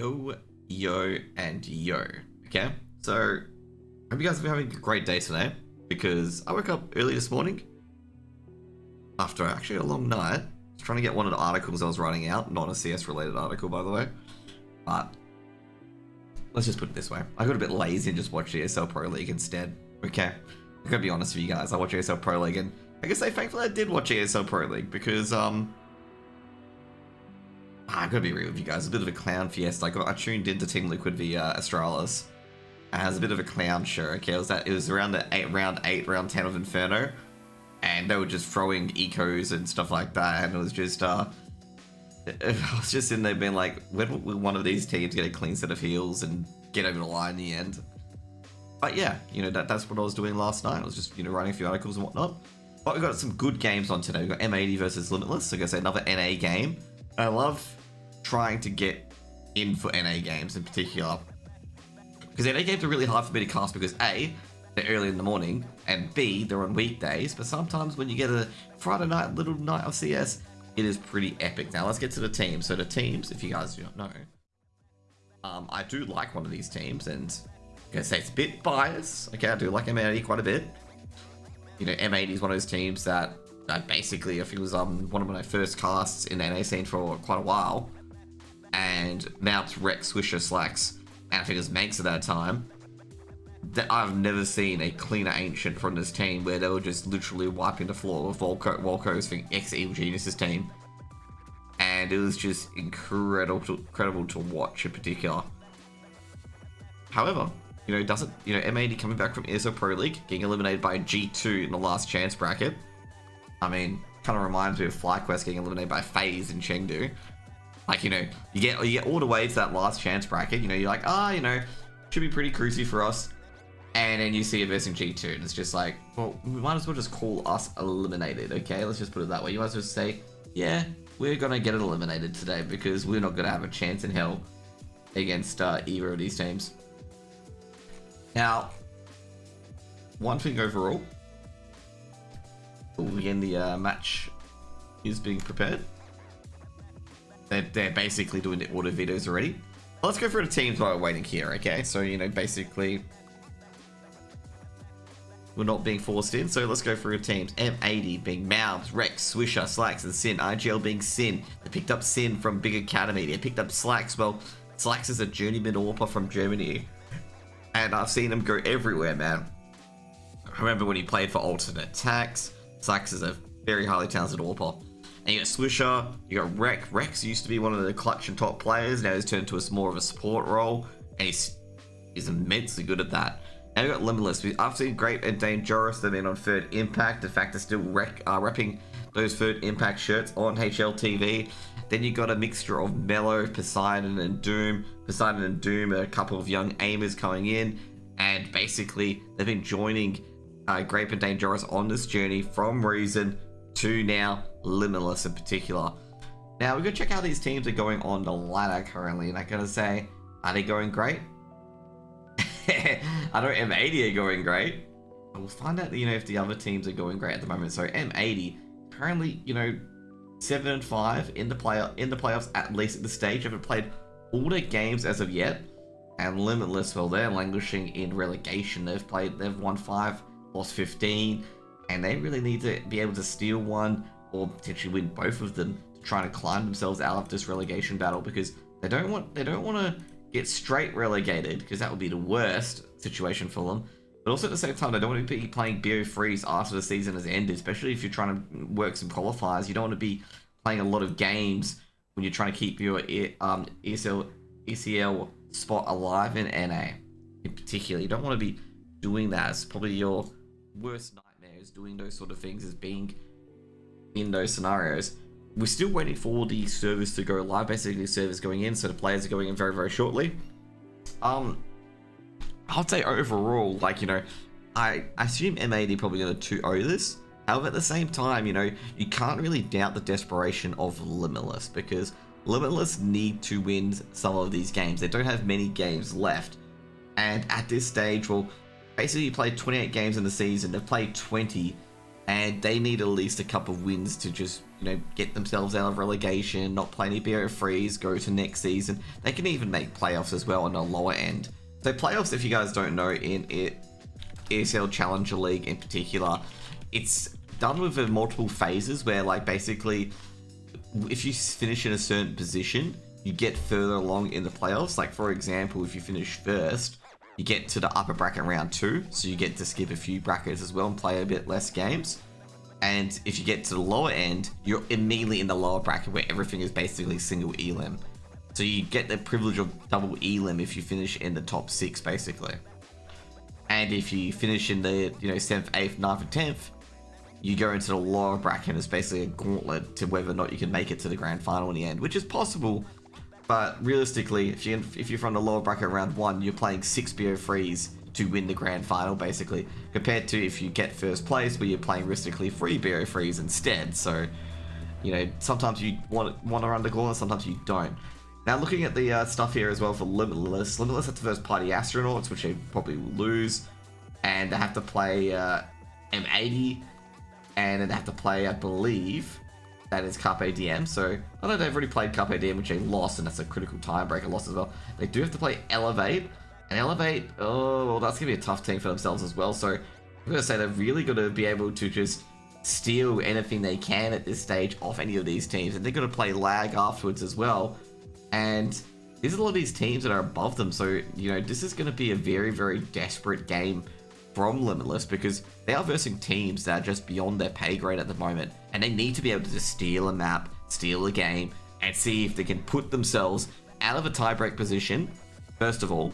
Yo, yo, and yo. Okay, so I hope you guys have been having a great day today because I woke up early this morning after actually a long night. I was trying to get one of the articles I was writing out, not a CS related article, by the way. But let's just put it this way: I got a bit lazy and just watched ESL Pro League instead. Okay, I'm gonna be honest with you guys. I watched ESL Pro League, and I guess thankfully I did watch ESL Pro League because I gotta be real with you guys. A bit of a clown fiesta. I tuned into Team Liquid via Astralis. It has a bit of a clown show. Okay, it was around the round 10 of Inferno, and they were just throwing ecos and stuff like that, and it was just I was just in there being like, when will one of these teams get a clean set of heals and get over the line in the end? But yeah, you know, that's what I was doing last night. I was just, you know, writing a few articles and whatnot. But we got some good games on today. We got M80 versus Limitless. So I guess another NA game. I love trying to get in for NA games in particular, because NA games are really hard for me to cast because A, they're early in the morning, and B, they're on weekdays. But sometimes when you get a Friday night, little night of CS, it is pretty epic. Now let's get to the teams. So the teams, if you guys do not know, I do like one of these teams, and I'm gonna say it's a bit biased. Okay, I do like M80 quite a bit. You know, M80 is one of those teams that basically, I think it was one of my first casts in the NA scene for quite a while. And now it's Rex, Swisher, Slacks, and I think it was Manx at that time. That I've never seen a cleaner ancient from this team where they were just literally wiping the floor with Volko's ex-Evil Genius's team. And it was just incredible to watch in particular. However, you know, M80 coming back from ESL Pro League, getting eliminated by G2 in the last chance bracket. I mean, kind of reminds me of FlyQuest getting eliminated by FaZe in Chengdu. Like, you know, you get all the way to that last chance bracket, you know, you're like, you know, should be pretty cruisy for us. And then you see it versus G2, and it's just like, well, we might as well just call us eliminated, okay? Let's just put it that way. You might as well say, yeah, we're gonna get it eliminated today because we're not gonna have a chance in hell against either of these teams. Now, one thing overall, again, the match is being prepared. They're basically doing the auto videos already. Let's go through the teams while we're waiting here, okay? So, you know, basically, we're not being forced in, so let's go through the teams. M80 being Mouths, Rex, Swisher, Slacks, and Sin. IGL being Sin. They picked up Sin from Big Academy. They picked up Slacks. Well, Slacks is a journeyman AWPer from Germany, and I've seen him go everywhere, man. I remember when he played for Alternate Attacks. Slacks is a very highly talented AWPer. And you got Swisher, you got Rex. Rex used to be one of the clutch and top players. Now he's turned to more of a support role, and he's immensely good at that. And we got Limitless. I've seen Great and Dangerous. They've been on Third Impact. In fact, they're still repping those Third Impact shirts on HLTV. Then you got a mixture of Mellow, Poseidon, and Doom. Poseidon and Doom are a couple of young aimers coming in, and basically they've been joining Grape and Dangerous on this journey from Reason to now Limitless in particular. Now we're gonna check how these teams are going on the ladder currently, and I gotta say, are they going great? I know M80 are going great. We'll find out, you know, if the other teams are going great at the moment. So M80 currently, you know, 7-5 in the playoffs, at least at the stage. Haven't played all their games as of yet. And Limitless, well, they're languishing in relegation. They've won 5, lost 15, and they really need to be able to steal one or potentially win both of them to try to climb themselves out of this relegation battle, because they don't want to get straight relegated, because that would be the worst situation for them. But also at the same time, they don't want to be playing BO3s after the season has ended, especially if you're trying to work some qualifiers. You don't want to be playing a lot of games when you're trying to keep your ESL spot alive in NA. In particular, you don't want to be doing that. It's probably your worst nightmare, is doing those sort of things, is being in those scenarios. We're still waiting for the service to go live. Basically, the server's going in, so the players are going in very, very shortly. I'd say overall, like, you know, I assume M80 probably going to 2-0 this. However, at the same time, you know, you can't really doubt the desperation of Limitless, because Limitless need to win some of these games. They don't have many games left, and at this stage, well, basically you played 28 games in the season. They've played 20, and they need at least a couple of wins to just, get themselves out of relegation, not play any BO3s, go to next season. They can even make playoffs as well on the lower end. So playoffs, if you guys don't know, in ESL Challenger League in particular, it's done with multiple phases where, like, basically, if you finish in a certain position, you get further along in the playoffs. Like, for example, if you finish first, you get to the upper bracket round 2, so you get to skip a few brackets as well and play a bit less games. And if you get to the lower end, you're immediately in the lower bracket where everything is basically single elim. So you get the privilege of double elim if you finish in the top 6, basically. And if you finish in the 7th, 8th, 9th, and 10th, you go into the lower bracket. It's basically a gauntlet to whether or not you can make it to the grand final in the end, which is possible. But realistically, if you're from the lower bracket round 1, you're playing 6 BO3s to win the grand final, basically, compared to if you get first place, where you're playing realistically 3 BO3s instead. So, sometimes you want to run the gauntlet, sometimes you don't. Now, looking at the stuff here as well for Limitless. Limitless have to first party Astronauts, which they probably will lose, and they have to play M80, and then they have to play, I believe, that is Carpe Diem. So, I know they've already played Carpe Diem, which they lost, and that's a critical tiebreaker loss as well. They do have to play Elevate, and Elevate, oh, well, that's going to be a tough team for themselves as well. So, I'm going to say they're really going to be able to just steal anything they can at this stage off any of these teams, and they're going to play Lag afterwards as well. And there's a lot of these teams that are above them, so, this is going to be a very, very desperate game from Limitless, because they are versing teams that are just beyond their pay grade at the moment, and they need to be able to just steal a map, steal a game, and see if they can put themselves out of a tiebreak position, first of all,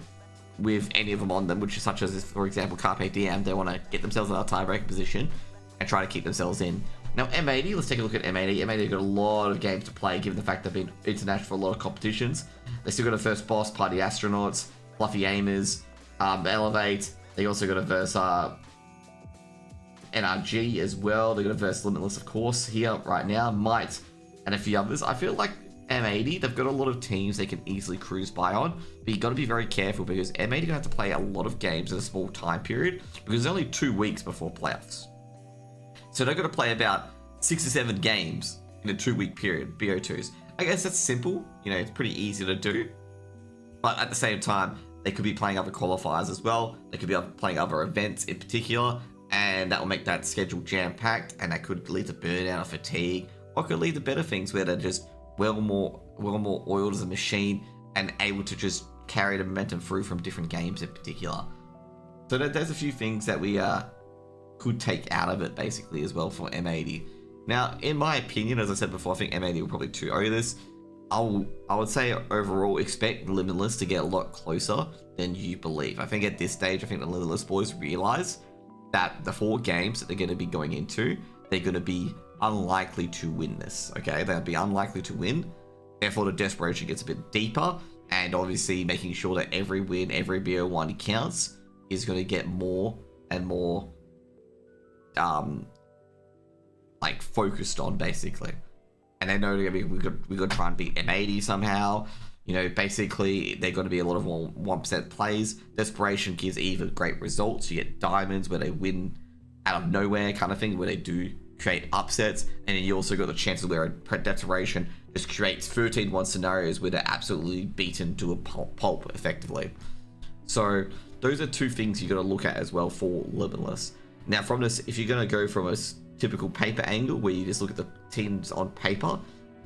with any of them on them, which is such as, for example, Carpe Diem. They want to get themselves in a tiebreak position and try to keep themselves in. Now, M80, let's take a look at M80. M80 have got a lot of games to play, given the fact they've been international for a lot of competitions. They still got a first boss, Party Astronauts, Fluffy Aimers, Elevate. They also got a verse NRG as well. They're going to verse Limitless, of course, here right now. Might, and a few others. I feel like M80, they've got a lot of teams they can easily cruise by on, but you got to be very careful, because M80 going to have to play a lot of games in a small time period, because there's only 2 weeks before playoffs. So they're going to play about 6 or 7 games in a 2-week period, BO2s. I guess that's simple, it's pretty easy to do, but at the same time, they could be playing other qualifiers as well. They could be playing other events in particular, and that will make that schedule jam-packed, and that could lead to burnout or fatigue, or could lead to better things where they're just well more oiled as a machine and able to just carry the momentum through from different games in particular. So there's a few things that we could take out of it, basically, as well for M80. Now, in my opinion, as I said before, I think M80 will probably 2-0 this. I would say overall expect Limitless to get a lot closer than you believe. I think at this stage, I think the Limitless boys realize that the 4 games that they're going to be going into, they're going to be unlikely to win this, okay? They'll be unlikely to win. Therefore, the desperation gets a bit deeper, and obviously making sure that every win, every BO1 counts is going to get more and more focused on, basically. And they know we got to try and beat M80 somehow. Basically, they're going to be a lot of more 1% plays. Desperation gives either great results. You get diamonds where they win out of nowhere kind of thing, where they do create upsets. And then you also got the chances where a Desperation just creates 13-1 scenarios where they're absolutely beaten to a pulp, effectively. So those are 2 things you got to look at as well for Limitless. Now, from this, if you're going to go from a typical paper angle where you just look at the teams on paper,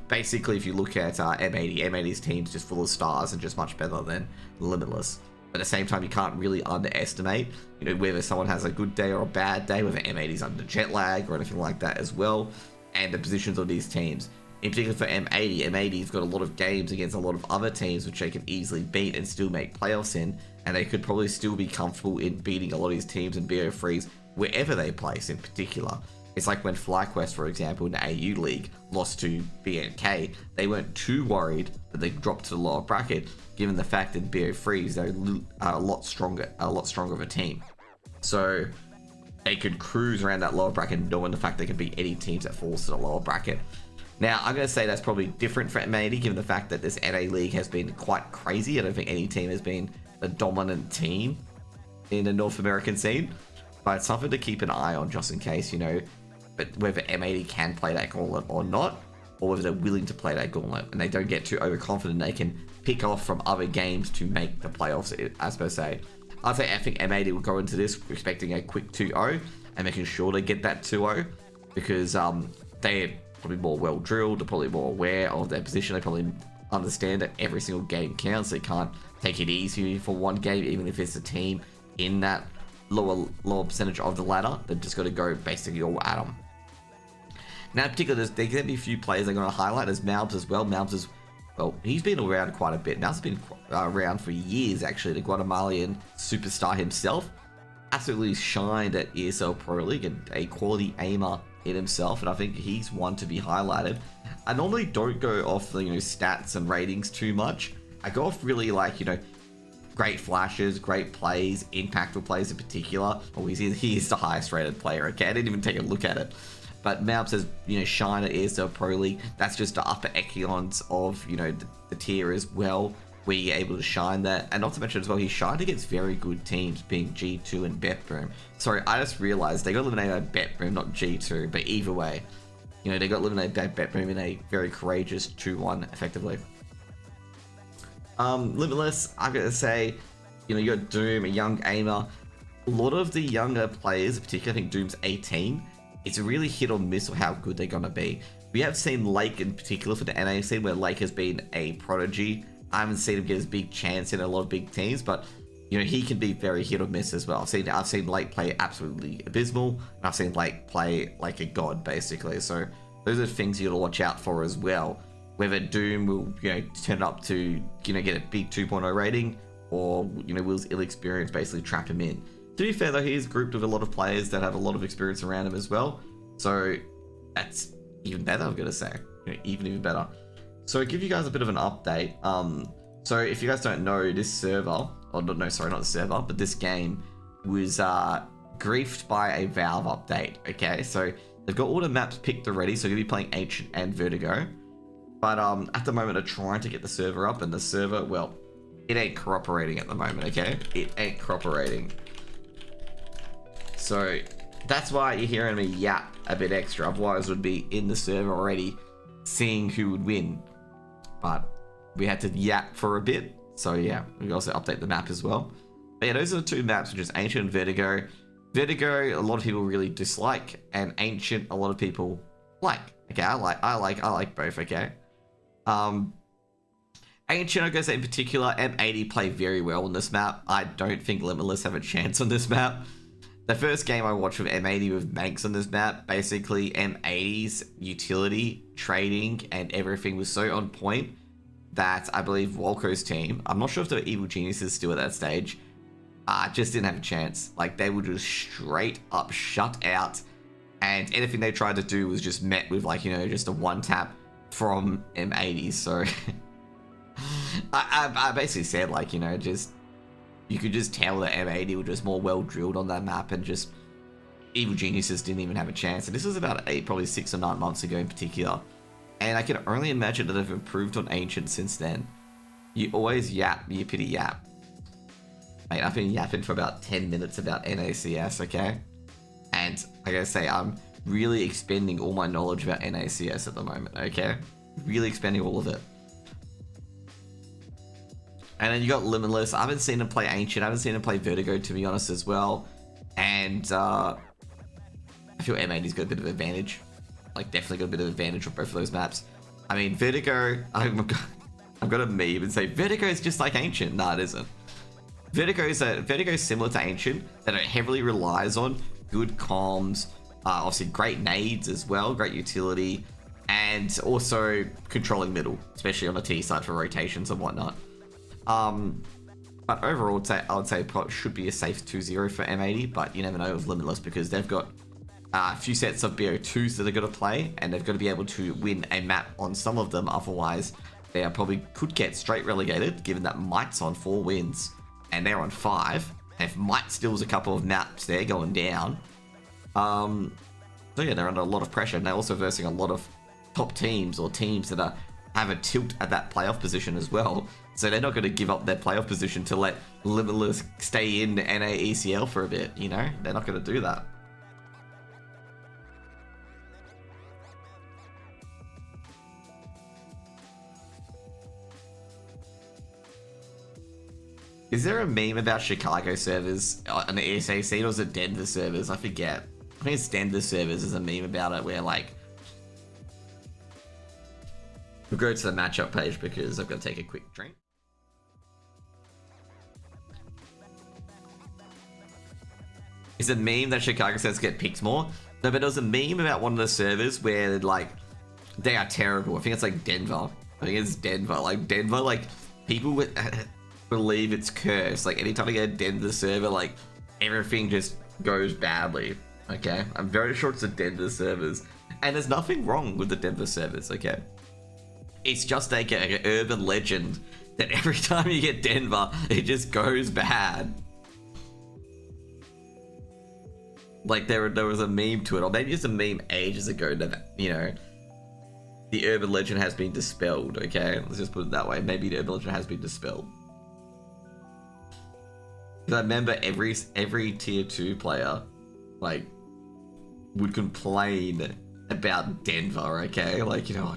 basically if you look at M80's team's just full of stars and just much better than Limitless. But at the same time, you can't really underestimate, whether someone has a good day or a bad day, whether M80's under jet lag or anything like that as well, and the positions of these teams. In particular for M80, M80's got a lot of games against a lot of other teams which they can easily beat and still make playoffs in, and they could probably still be comfortable in beating a lot of these teams in BO3s wherever they place in particular. It's like when FlyQuest, for example, in the AU League, lost to BNK. They weren't too worried that they dropped to the lower bracket, given the fact that BO3s are a lot stronger of a team. So they could cruise around that lower bracket, knowing the fact they can beat any teams that falls to the lower bracket. Now, I'm going to say that's probably different for M80, given the fact that this NA League has been quite crazy. I don't think any team has been the dominant team in the North American scene, but it's something to keep an eye on just in case, but whether M80 can play that gauntlet or not, or whether they're willing to play that gauntlet, and they don't get too overconfident they can pick off from other games to make the playoffs, as per se. I think M80 will go into this expecting a quick 2-0 and making sure they get that 2-0 because they're probably more well drilled, they're probably more aware of their position, they probably understand that every single game counts, they can't take it easy for one game, even if it's a team in that lower percentage of the ladder. They've just got to go basically all at them. Now, in particular, there's going to be a few players I'm going to highlight. There's Malbs as well. Malbs is, well, he's been around quite a bit. Malbs has been around for years, actually. The Guatemalan superstar himself absolutely shined at ESL Pro League and a quality aimer in himself, and I think he's one to be highlighted. I normally don't go off the stats and ratings too much. I go off really like great flashes, great plays, impactful plays in particular. Oh, he is the highest rated player. Okay, I didn't even take a look at it. But Malbs has shine at ESL Pro League. That's just the upper echelons of the tier as well, where you're able to shine that. And not to mention as well, he shined against very good teams, being G2 and BO2. Sorry, I just realized they got eliminated by BO2, not G2. But either way, they got eliminated by BO2 in a very courageous 2-1, effectively. Limitless, I'm gonna say, you got Doom, a young aimer. A lot of the younger players, particularly I think Doom's 18, it's a really hit or miss of how good they're gonna be. We have seen Lake in particular for the NA scene, where Lake has been a prodigy. I haven't seen him get his big chance in a lot of big teams, but he can be very hit or miss as well. I've seen Lake play absolutely abysmal, and I've seen Lake play like a god, basically. So those are things you gotta watch out for as well. Whether Doom will, turn up to, get a big 2.0 rating, or, Will's ill experience basically trap him in. To be fair though, he is grouped with a lot of players that have a lot of experience around him as well. So that's even better, I'm gonna say. Even better. So give you guys a bit of an update. So if you guys don't know, this server, or no, sorry, not the server, but this game was griefed by a Valve update. Okay, so they've got all the maps picked already, so you're gonna be playing Ancient and Vertigo. But at the moment, they're trying to get the server up, and the server, well, it ain't cooperating at the moment, okay? It ain't cooperating. So that's why you're hearing me yap a bit extra. Otherwise, would be in the server already, seeing who would win. But we had to yap for a bit. So yeah, we also update the map as well. But yeah, those are the two maps, which is Ancient and Vertigo. Vertigo, a lot of people really dislike, and Ancient, a lot of people like. Okay, I like both. Okay. Ancient, I'm gonna say in particular, M80 play very well on this map. I don't think Limitless have a chance on this map. The first game I watched with M80 with Manx on this map, basically M80's utility, trading, and everything was so on point that I believe Walco's team, I'm not sure if they were Evil Geniuses still at that stage, just didn't have a chance. Like, they were just straight up shut out, and anything they tried to do was just met with, like, just a one tap from M80. So I basically said, like, just, you could just tell that M80 were just more well drilled on that map, and just Evil Geniuses didn't even have a chance. And this was about probably 6 or 9 months ago in particular, and I can only imagine that they've improved on Ancient since then. You always yap, you pity yap. Mate, I've been yapping for about 10 minutes about NACS, okay? And I gotta say, I'm really expending all my knowledge about NACS at the moment, okay? Really expending all of it. And then you got Limitless. I haven't seen him play Ancient. I haven't seen him play Vertigo, to be honest, as well. And I feel M80's got a bit of advantage. Like, definitely got a bit of advantage on both of those maps. I mean, Vertigo, I've got a meme and say, Vertigo is just like Ancient. Nah, it isn't. Vertigo's similar to Ancient, that it heavily relies on good comms, obviously great nades as well, great utility, and also controlling middle, especially on the T side for rotations and whatnot. But overall, I would say it should be a safe 2-0 for M80, but you never know with Limitless, because they've got a few sets of BO2s that they've got to play, and they've got to be able to win a map on some of them, otherwise they probably could get straight relegated, given that Might's on 4 wins, and they're on 5, and if Might steals a couple of maps, they're going down. So yeah, they're under a lot of pressure, and they're also versing a lot of top teams, or teams that have a tilt at that playoff position as well. So they're not going to give up their playoff position to let Limitless stay in NA ECL for a bit, They're not going to do that. Is there a meme about Chicago servers on the ESA scene, or is it Denver servers? I forget. I think it's Denver servers. There's a meme about it where, like, we'll go to the matchup page because I've got to take a quick drink. Is a meme that Chicago servers get picked more? No, but there was a meme about one of the servers where, like, they are terrible. I think it's like Denver. I think it's Denver. Like, Denver, like, people would believe it's cursed. Like, anytime I get a Denver server, like, everything just goes badly. Okay? I'm very sure it's the Denver servers. And there's nothing wrong with the Denver servers, okay? It's just like an urban legend that every time you get Denver, it just goes bad. Like, there was a meme to it, or maybe it's a meme ages ago that, you know, the urban legend has been dispelled, okay? Let's just put it that way. Maybe the urban legend has been dispelled. Because I remember every tier 2 player, like, would complain about Denver, okay? Like, you know,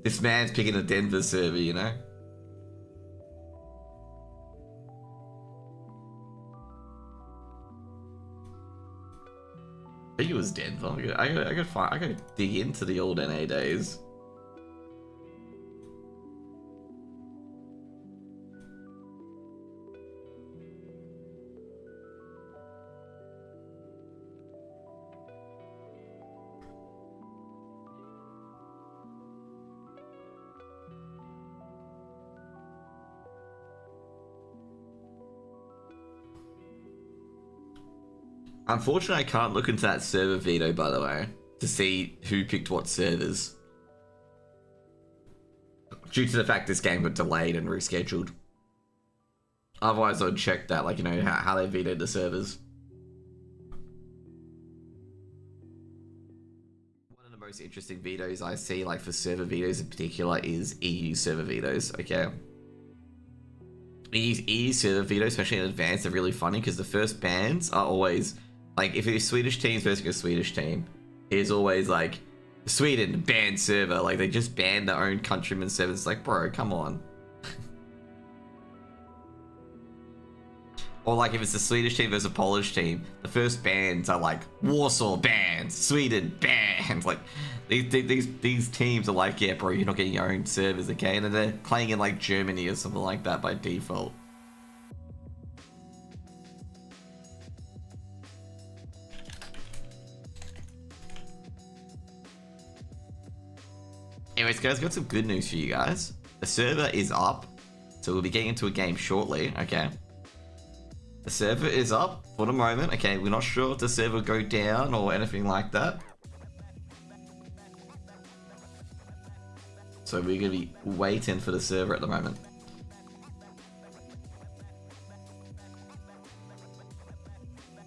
this man's picking a Denver server, you know? I think it was Denver. I gotta dig into the old NA days. Unfortunately, I can't look into that server veto, by the way, to see who picked what servers. Due to the fact this game got delayed and rescheduled. Otherwise, I'd check that, like, you know, how they vetoed the servers. One of the most interesting vetoes I see, like, for server vetoes in particular, is EU server vetoes, okay? EU server vetoes, especially in advanced, are really funny because the first bans are always... Like, if it's Swedish teams versus a Swedish team, it's always like, Sweden, banned server. Like, they just ban their own countrymen servers. It's like, bro, come on. Or, like, if it's a Swedish team versus a Polish team, the first bans are like, Warsaw banned, Sweden banned. Like, these teams are like, yeah, bro, you're not getting your own servers, okay? And then they're playing in, like, Germany or something like that by default. Anyways, guys, got some good news for you guys. The server is up, so we'll be getting into a game shortly, okay? The server is up for the moment, okay? We're not sure if the server will go down or anything like that. So we're going to be waiting for the server at the moment.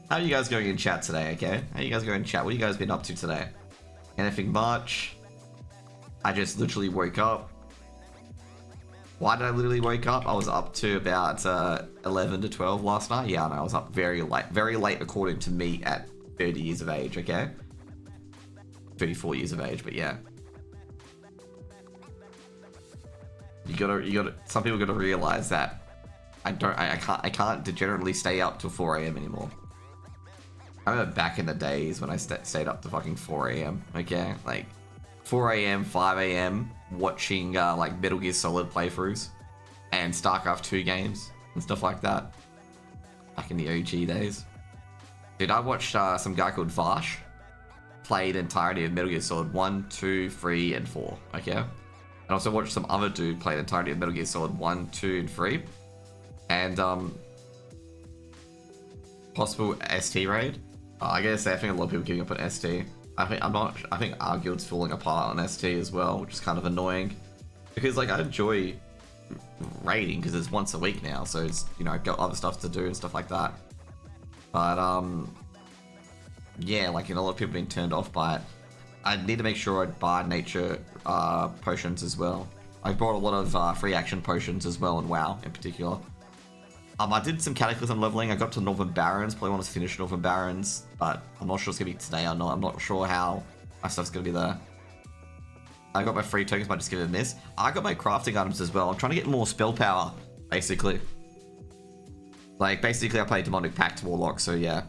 How are you guys going in chat today, okay? How are you guys going in chat? What have you guys been up to today? Anything much? I just literally woke up. Why did I literally wake up? I was up to about 11 to 12 last night. Yeah, no, I was up very late according to me at 30 years of age, okay? 34 years of age, but yeah. You gotta, some people gotta realize that I can't degenerately stay up till 4 AM anymore. I remember back in the days when I stayed up to fucking 4 AM, okay? Like, 4 AM, 5 AM, watching like Metal Gear Solid playthroughs and StarCraft 2 games and stuff like that. Back in the OG days. Dude, I watched some guy called Vash play the entirety of Metal Gear Solid 1, 2, 3, and 4, okay? And also watched some other dude play the entirety of Metal Gear Solid 1, 2, and 3. And, possible ST raid. I gotta say, I think a lot of people giving up on ST. I think our guild's falling apart on ST as well, which is kind of annoying. Because, like, I enjoy raiding because it's once a week now, so it's, you know, I've got other stuff to do and stuff like that. But, yeah, like, you know, a lot of people being turned off by it. I need to make sure I buy nature potions as well. I bought a lot of free action potions as well in WoW in particular. I did some Cataclysm leveling. I got to Northern Barrens. Probably want to finish Northern Barrens, but I'm not sure it's going to be today or not. I'm not sure how my stuff's going to be there. I got my free tokens, might just give it a miss. I got my crafting items as well. I'm trying to get more spell power, basically. Like, basically I play Demonic Pact Warlock, so yeah.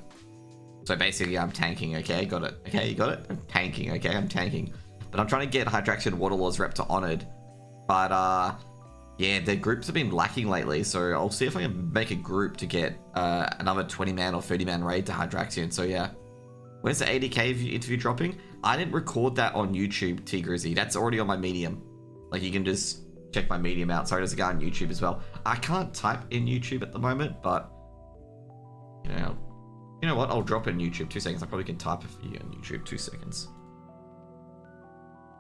So basically I'm tanking, okay? Got it. Okay, you got it? I'm tanking, okay? I'm tanking. But I'm trying to get Hydraxian Waterlords rep to Honored. But, yeah, the groups have been lacking lately, so I'll see if I can make a group to get another 20-man or 30-man raid to Hydraxian, so yeah. Where's the 80k interview dropping? I didn't record that on YouTube, T-Grizzy. That's already on my Medium. Like, you can just check my Medium out. Sorry, there's a guy on YouTube as well. I can't type in YouTube at the moment, but, you know what? I'll drop it in YouTube. 2 seconds. I probably can type it for you on YouTube. 2 seconds.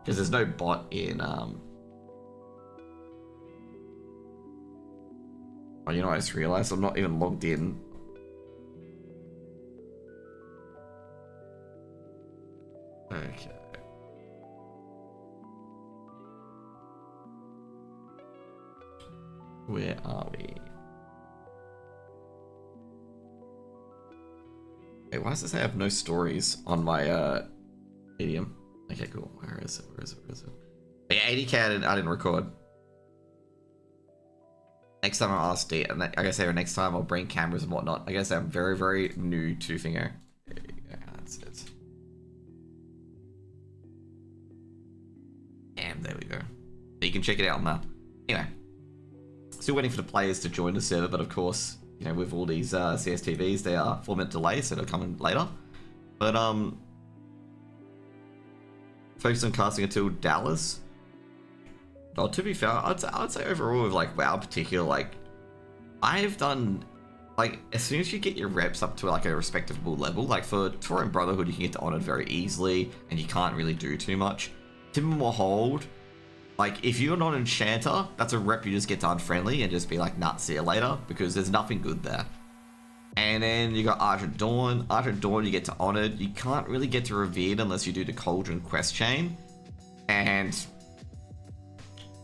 Because there's no bot in, Oh, you know, I just realized I'm not even logged in. Okay. Where are we? Wait, why does it say I have no stories on my Medium? Okay, cool. Where is it? Where is it? Where is it? But yeah, 80k I didn't record. Next time I'll ask D, and like I say, next time I'll bring cameras and whatnot. Like I say, I'm very, very new to Thingo. Yeah, that's it. Damn, there we go. You can check it out now. Anyway, still waiting for the players to join the server, but of course, you know, with all these CSTVs, they are 4-minute delay, so they'll come in later. But focus on casting until Dallas. Oh, to be fair, I'd say overall with like WoW in particular, like I've done like as soon as you get your reps up to like a respectable level, like for Taurian Brotherhood, you can get to Honored very easily, and you can't really do too much. Timbermore Hold, like if you're not an Enchanter, that's a rep you just get to Unfriendly and just be like, nah, see you later, because there's nothing good there. And then you got Argent Dawn. Argent Dawn, you get to Honored. You can't really get to Revered unless you do the Cauldron quest chain, and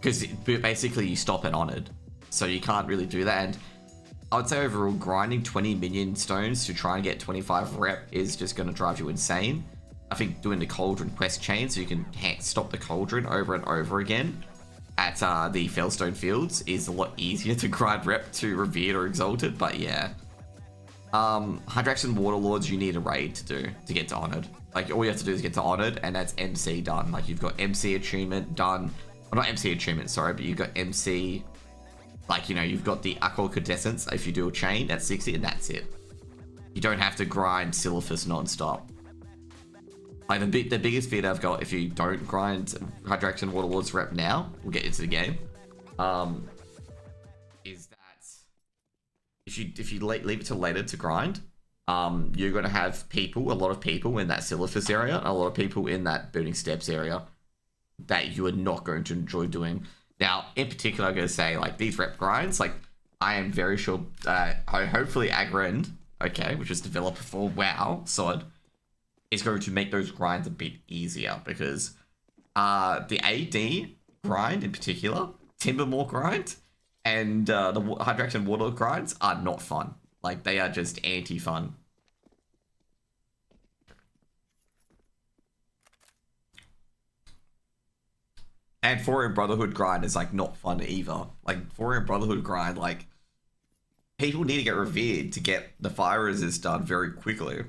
because basically you stop at Honored, so you can't really do that. And I would say overall, grinding 20 minion stones to try and get 25 rep is just going to drive you insane. I think doing the Cauldron quest chain so you can stop the Cauldron over and over again at the Fellstone Fields is a lot easier to grind rep to Revered or Exalted, but yeah. Hydraxian Waterlords you need a raid to do to get to Honored. Like all you have to do is get to Honored, and that's MC done. Like you've got MC attunement done. Well, not MC attunement, sorry, but you've got MC, like, you know, you've got the Aqua Cadescence. If you do a chain, that's 60, and that's it. You don't have to grind Silphus non-stop. Like, the biggest fear I've got if you don't grind Hydraxian Waterlords rep now, we'll get into the game, is that if you leave it till later to grind, you're going to have a lot of people in that Silphus area, and a lot of people in that Burning Steps area that you are not going to enjoy doing. Now, in particular, I'm going to say, like, these rep grinds, like, I am very sure, hopefully Agrend, okay, which is developer for WoW, SOD, is going to make those grinds a bit easier, because the AD grind in particular, Timbermore grind, and the Hydraxian Water grinds are not fun. Like, they are just anti-fun. And Foreign Brotherhood grind is like not fun either. Like Foreign Brotherhood grind, like people need to get revered to get the fire resist done very quickly.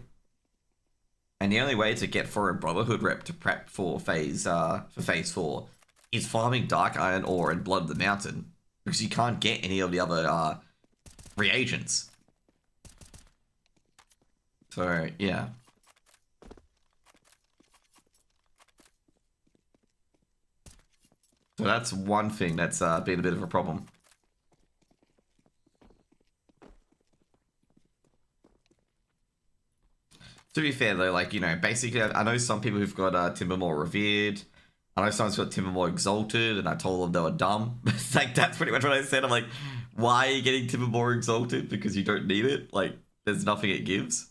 And the only way to get Foreign Brotherhood rep to prep for phase 4 is farming Dark Iron Ore and Blood of the Mountain, because you can't get any of the other reagents. So yeah. So that's one thing that's been a bit of a problem. To be fair though, like, you know, basically I know some people who've got Timbermore Revered. I know someone's got Timbermore Exalted, and I told them they were dumb. Like, that's pretty much what I said. I'm like, why are you getting Timbermore Exalted? Because you don't need it. Like, there's nothing it gives.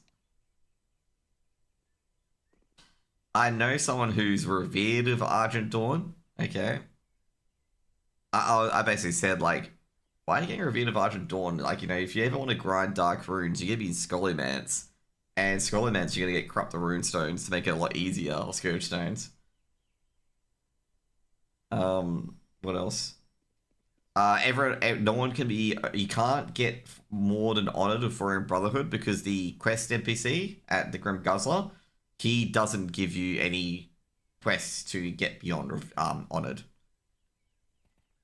I know someone who's Revered of Argent Dawn. Okay. I basically said, like, why are you getting Revered of Argent Dawn? Like, you know, if you ever want to grind Dark Runes, you're going to be in Scolymance. And Scolymance, you're going to get Corrupt the Rune Stones to make it a lot easier, or Scourge Stones. What else? No one can be. You can't get more than honored or foreign brotherhood because the quest NPC at the Grim Guzzler, he doesn't give you any quests to get beyond honored.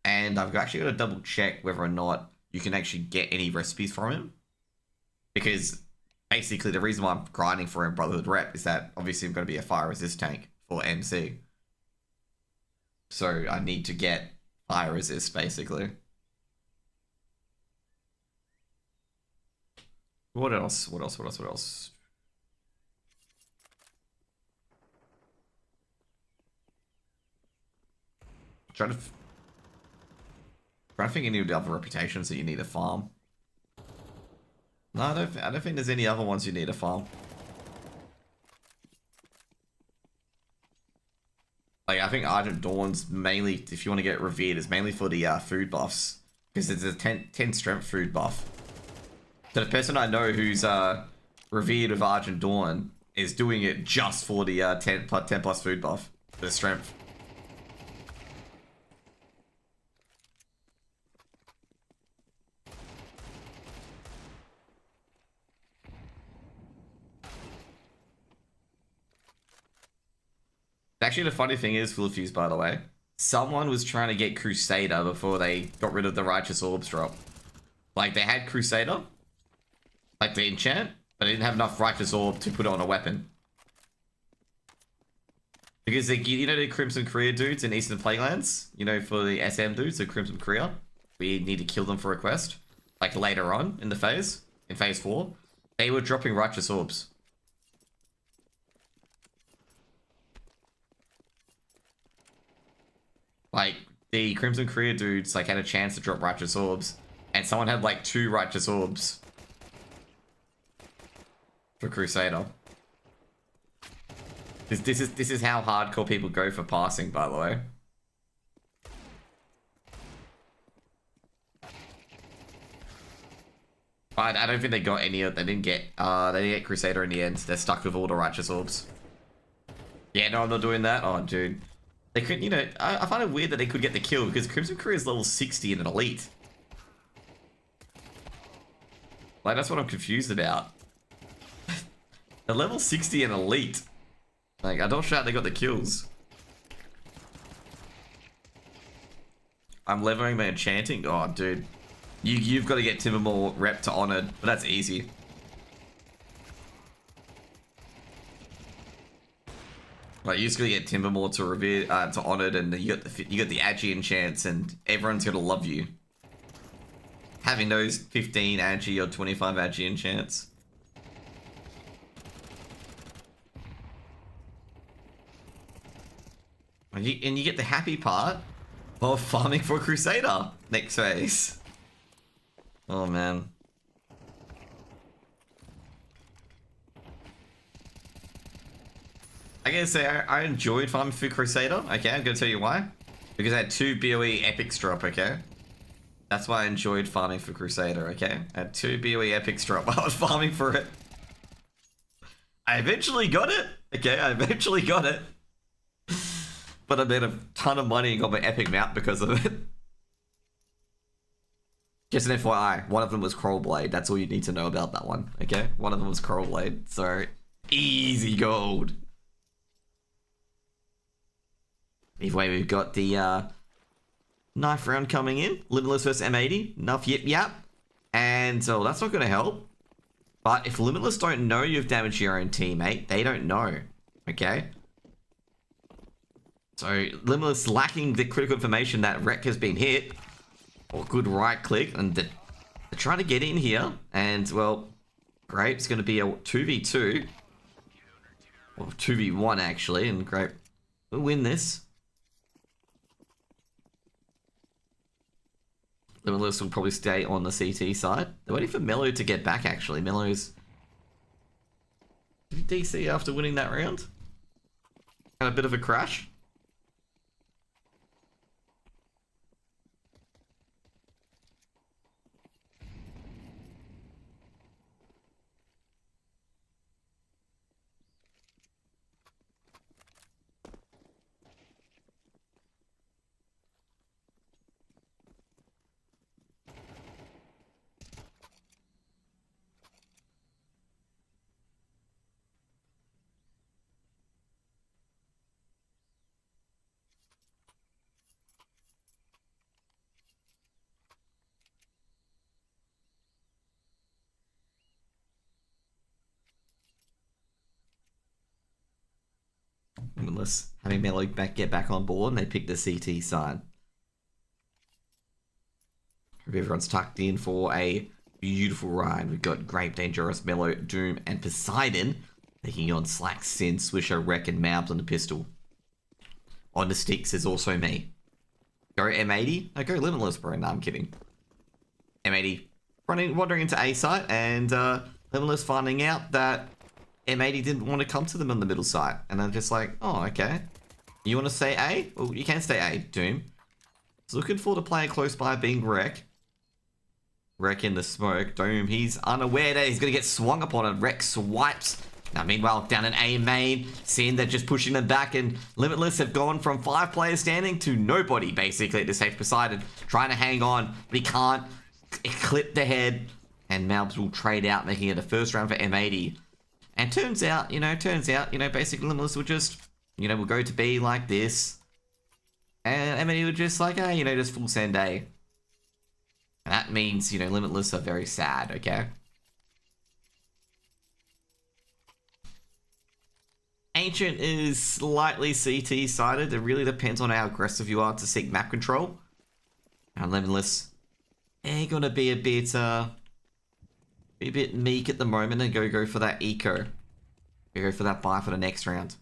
And I've actually got to double check whether or not you can actually get any recipes from him, because basically the reason why I'm grinding for a brotherhood rep is that obviously I'm going to be a fire resist tank for MC, so I need to get fire resist basically. What else? What else? What else? What else? Trying to think any of the other reputations that you need to farm. No, I don't think there's any other ones you need to farm. Like, I think Argent Dawn's mainly, if you want to get revered, is mainly for the food buffs. Because it's a 10 strength food buff. So the person I know who's revered with Argent Dawn is doing it just for the 10 plus food buff. The strength. Actually, the funny thing is, Full-Fuse, by the way, someone was trying to get Crusader before they got rid of the Righteous Orbs drop. Like, they had Crusader, like the enchant, but they didn't have enough Righteous Orb to put it on a weapon. Because, they, you know the Crimson Career dudes in Eastern Playlands? You know, for the SM dudes, the Crimson Career? We need to kill them for a quest. Like, later on in the phase, in phase 4. They were dropping Righteous Orbs. Like, the Crimson Career dudes, like, had a chance to drop Righteous Orbs, and someone had, like, 2 Righteous Orbs for Crusader. This is how hardcore people go for passing, by the way. I don't think they got any of, they didn't get Crusader in the end. They're stuck with all the Righteous Orbs. Yeah, no, I'm not doing that. Oh, dude. They could, you know, I find it weird that they could get the kill because Crimson Career is level 60 in an elite. Like, that's what I'm confused about. A level 60 in elite. Like, I'm not sure how they got the kills. I'm leveling my enchanting. Oh, dude. You've got to get Timbermore rep to honored, but that's easy. Like, you just gotta get Timbermore to revere, to honored, and you got the Agi enchants, and everyone's gonna love you. Having those 15 Agi or 25 Agi enchants. And you get the happy part of farming for Crusader next phase. Oh man. I gotta say, I enjoyed farming for Crusader, okay? I'm gonna tell you why. Because I had 2 BOE epics drop, okay? That's why I enjoyed farming for Crusader, okay? I had 2 BOE epics drop while I was farming for it. I eventually got it, okay? I eventually got it. But I made a ton of money and got my epic mount because of it. Just an FYI, one of them was Crawlblade. That's all you need to know about that one, okay? One of them was Crawlblade, so easy gold. Either way, we've got the knife round coming in. Limitless versus M80. Enough yip yap. And so that's not going to help. But if Limitless don't know you've damaged your own teammate, they don't know, okay? So Limitless lacking the critical information that Wreck has been hit. Or good right click, and they're trying to get in here, and well, great, it's going to be a 2v2, or 2v1 actually, and great, we'll win this. Limitless will probably stay on the CT side. They're waiting for Mello to get back actually. Mello's DC after winning that round. Had a bit of a crash. Limitless having Mello get back on board, and they pick the CT side. Hope everyone's tucked in for a beautiful ride. We've got Grape, Dangerous, Mello, Doom, and Poseidon taking on Slack, Sin, Swisher, Wreck, and Mabs on the pistol. On the sticks is also me. Go M80? No, go Limitless, bro. No, I'm kidding. M80 wandering into A site, and Limitless finding out that M80 didn't want to come to them on the middle site. And I'm just like, oh, okay. You want to stay A? Well, you can stay A, Doom. So looking for the player close by being Wreck. Wreck in the smoke. Doom, he's unaware that he's going to get swung upon, and Wreck swipes. Now, meanwhile, down in A main, seeing they're just pushing them back, and Limitless have gone from 5 players standing to nobody, basically, to save Poseidon. Trying to hang on, but he can't. Clip the head, and Malbs will trade out, making it a first round for M80. And turns out, basically Limitless will just, will go to B like this. And M80 will just like, just full send A. And that means, Limitless are very sad, okay? Ancient is slightly CT sided. It really depends on how aggressive you are to seek map control. And Limitless, they're gonna be a bit meek at the moment and go for that eco. Go for that buy for the next round.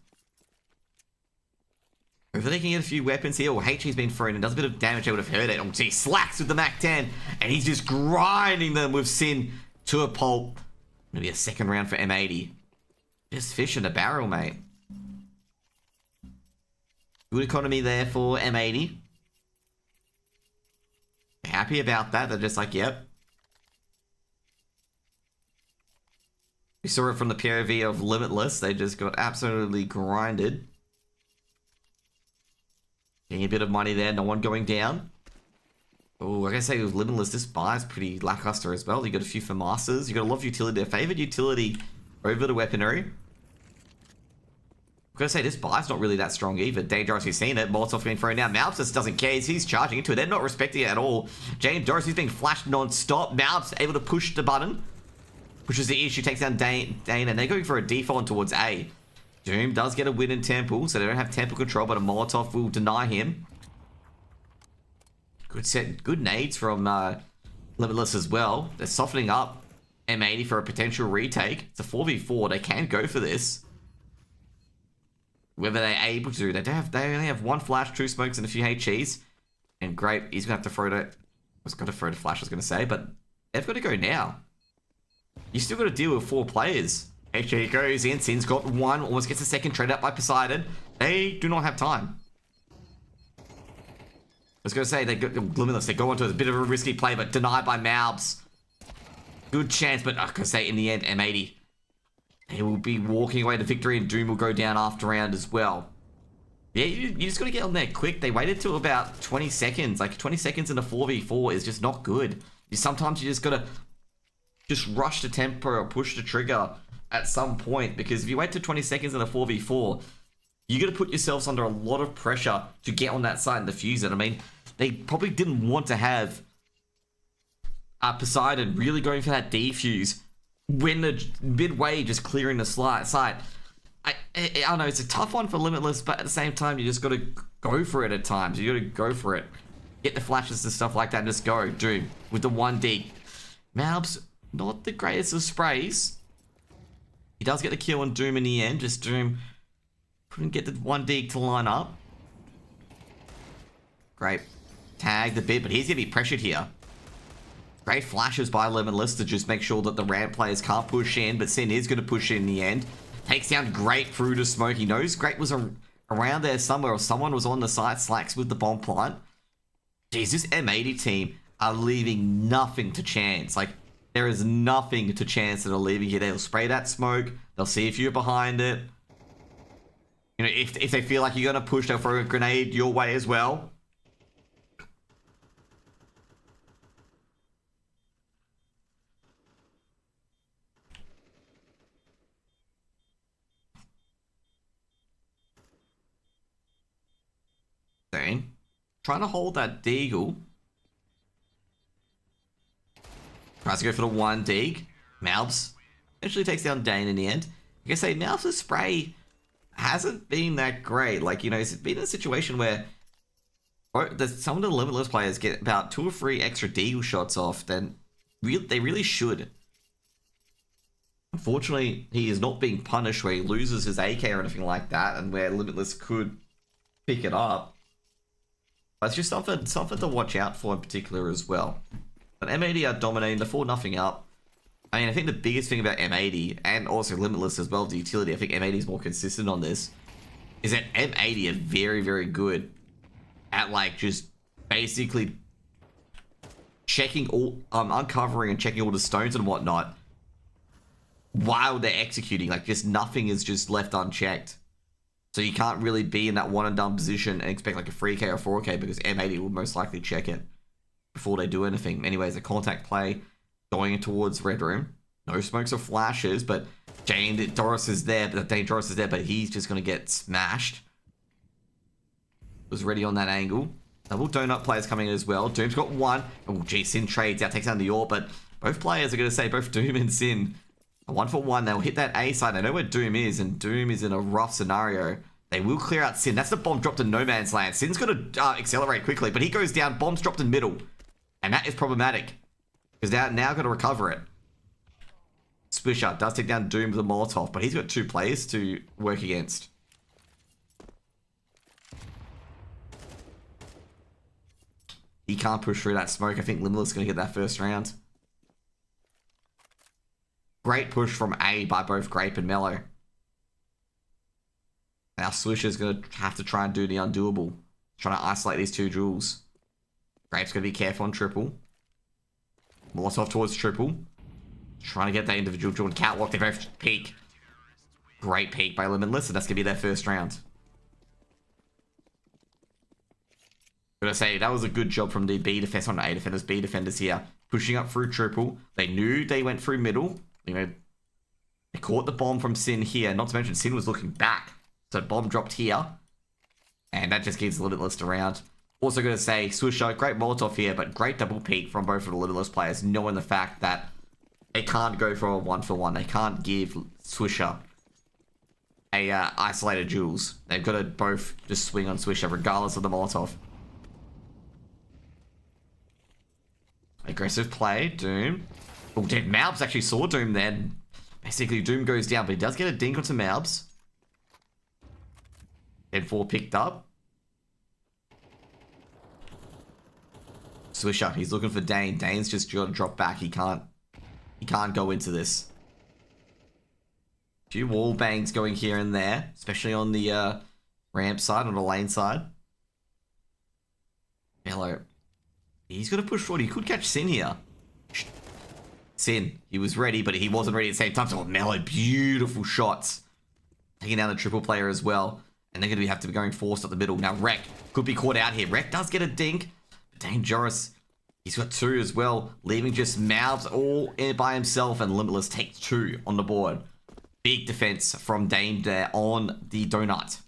Hopefully they can get a few weapons here. Oh, HE's been thrown and does a bit of damage. I would have heard it. Oh, gee, Slacks with the Mac 10. And he's just grinding them with Sin to a pulp. Gonna be a second round for M80. Just fish in a barrel, mate. Good economy there for M80. Happy about that. They're just like, yep. We saw it from the POV of Limitless. They just got absolutely grinded. Getting a bit of money there. No one going down. Oh, like I say, with Limitless, this buy is pretty lackluster as well. You got a few FAMASas. You got a lot of utility. Their favorite utility over the weaponry. I'm gonna say this buy's not really that strong either. Dangerous, you've seen it. Molotov being thrown down. Malbs just doesn't care. He's charging into it. They're not respecting it at all. James Dorsey's being flashed non-stop. Malbs able to push the button. Pushes the issue, takes down Dane, and they're going for a default towards A. Doom does get a win in Temple, so they don't have Temple control, but a Molotov will deny him. Good set, good nades from Limitless as well. They're softening up M80 for a potential retake. It's a 4v4. They can go for this. Whether they're able to, they only have 1 flash, 2 smokes, and a few HEs. And Grape, he's gonna have to throw it. Was gonna throw the flash, I was gonna say, but they've got to go now. You still got to deal with 4 players. HE goes in, Sin's got 1, almost gets a second, trade out by Poseidon. They do not have time. I was gonna say, Limitless, they go onto a bit of a risky play, but denied by Malbs. Good chance, but I was gonna say, in the end, M80. They will be walking away to victory, and Doom will go down after round as well. Yeah, you just got to get on there quick. They waited till about 20 seconds. Like, 20 seconds in a 4v4 is just not good. Sometimes you just got to just rush the tempo or push the trigger at some point. Because if you wait till 20 seconds in a 4v4, you're going to put yourselves under a lot of pressure to get on that site and defuse it. I mean, they probably didn't want to have Poseidon really going for that defuse when the midway just clearing the site. I don't know, it's a tough one for Limitless, but at the same time, you just got to go for it at times. You got to go for it. Get the flashes and stuff like that and just go. Doom with the 1 dig. Malbs, not the greatest of sprays. He does get the kill on Doom in the end. Just Doom couldn't get the 1 dig to line up. Great. Tagged a bit, but he's going to be pressured here. Great flashes by Limitless to just make sure that the ramp players can't push in, but Sin is going to push in the end. Takes down Great through to smoke. He knows Great was around there somewhere, or someone was on the site. Slacks with the bomb plant. Jeez, this M80 team are leaving nothing to chance. Like, there is nothing to chance that are leaving here. They'll spray that smoke. They'll see if you're behind it. You know, if they feel like you're going to push, they'll throw a grenade your way as well. Trying to hold that deagle. Tries to go for the 1 dig. Malbs eventually takes down Dane in the end. Like I say, Malbs' spray hasn't been that great. Like, you know, it's been in a situation where some of the Limitless players get about 2 or 3 extra deagle shots off, then they really should. Unfortunately, he is not being punished where he loses his AK or anything like that, and where Limitless could pick it up. But it's just something to watch out for in particular as well. But M80 are dominating, they're 4-0 up. I mean, I think the biggest thing about M80, and also Limitless as well, the utility, I think M80 is more consistent on this, is that M80 are very, very good at, like, just basically checking all, uncovering and checking all the stones and whatnot while they're executing. Like, just nothing is just left unchecked. So you can't really be in that one and done position and expect like a 3K or 4K, because M80 will most likely check it before they do anything. Anyways, a contact play going towards Red Room. No smokes or flashes, but Dane Doris is there, but he's just going to get smashed. Was ready on that angle. Double donut players coming in as well. Doom's got one. Oh, gee, Sin trades out, takes down the AWP, but both players are going to say, both Doom and Sin, 1-for-1. They'll hit that A side. They know where Doom is, and Doom is in a rough scenario. They will clear out Sin. That's the bomb dropped in no man's land. Sin's going to accelerate quickly, but he goes down. Bomb's dropped in middle. And that is problematic, because they're now going to recover it. Swisher does take down Doom with a Molotov, but he's got 2 players to work against. He can't push through that smoke. I think Limitless is going to get that first round. Great push from A by both Grape and Mellow. Now Swisher's going to have to try and do the undoable. Trying to isolate these 2 jewels. Grape's going to be careful on triple. Molotov towards triple. Trying to get that individual jewel and catwalk. They both peek. Great peek by Limitless, and that's going to be their first round. I'm going to say, that was a good job from the B defense on the A defenders. B defenders here, pushing up through triple. They knew they went through middle. You know, they caught the bomb from Sin here. Not to mention, Sin was looking back. So bomb dropped here. And that just gives Limitless around. Also going to say, Swisher, great Molotov here, but great double peek from both of the Limitless players, knowing the fact that they can't go for a 1-for-1. They can't give Swisher a isolated jewels. They've got to both just swing on Swisher, regardless of the Molotov. Aggressive play, Doom. Oh, dead. Malbs actually saw Doom then. Basically, Doom goes down, but he does get a dink onto Malbs. Then 4 picked up. Swisher, he's looking for Dane. Dane's just got to drop back. He can't go into this. Few wall bangs going here and there, especially on the ramp side, on the lane side. Hello. He's going to push forward. He could catch Sin here. Sin, he was ready, but he wasn't ready at the same time. So Mellow, beautiful shots. Taking down the triple player as well. And they're going to have to be going forced up the middle. Now Rek could be caught out here. Rek does get a dink. But Dangerous, he's got 2 as well. Leaving just Mouths all in by himself. And Limitless takes 2 on the board. Big defense from Dane there on the donut.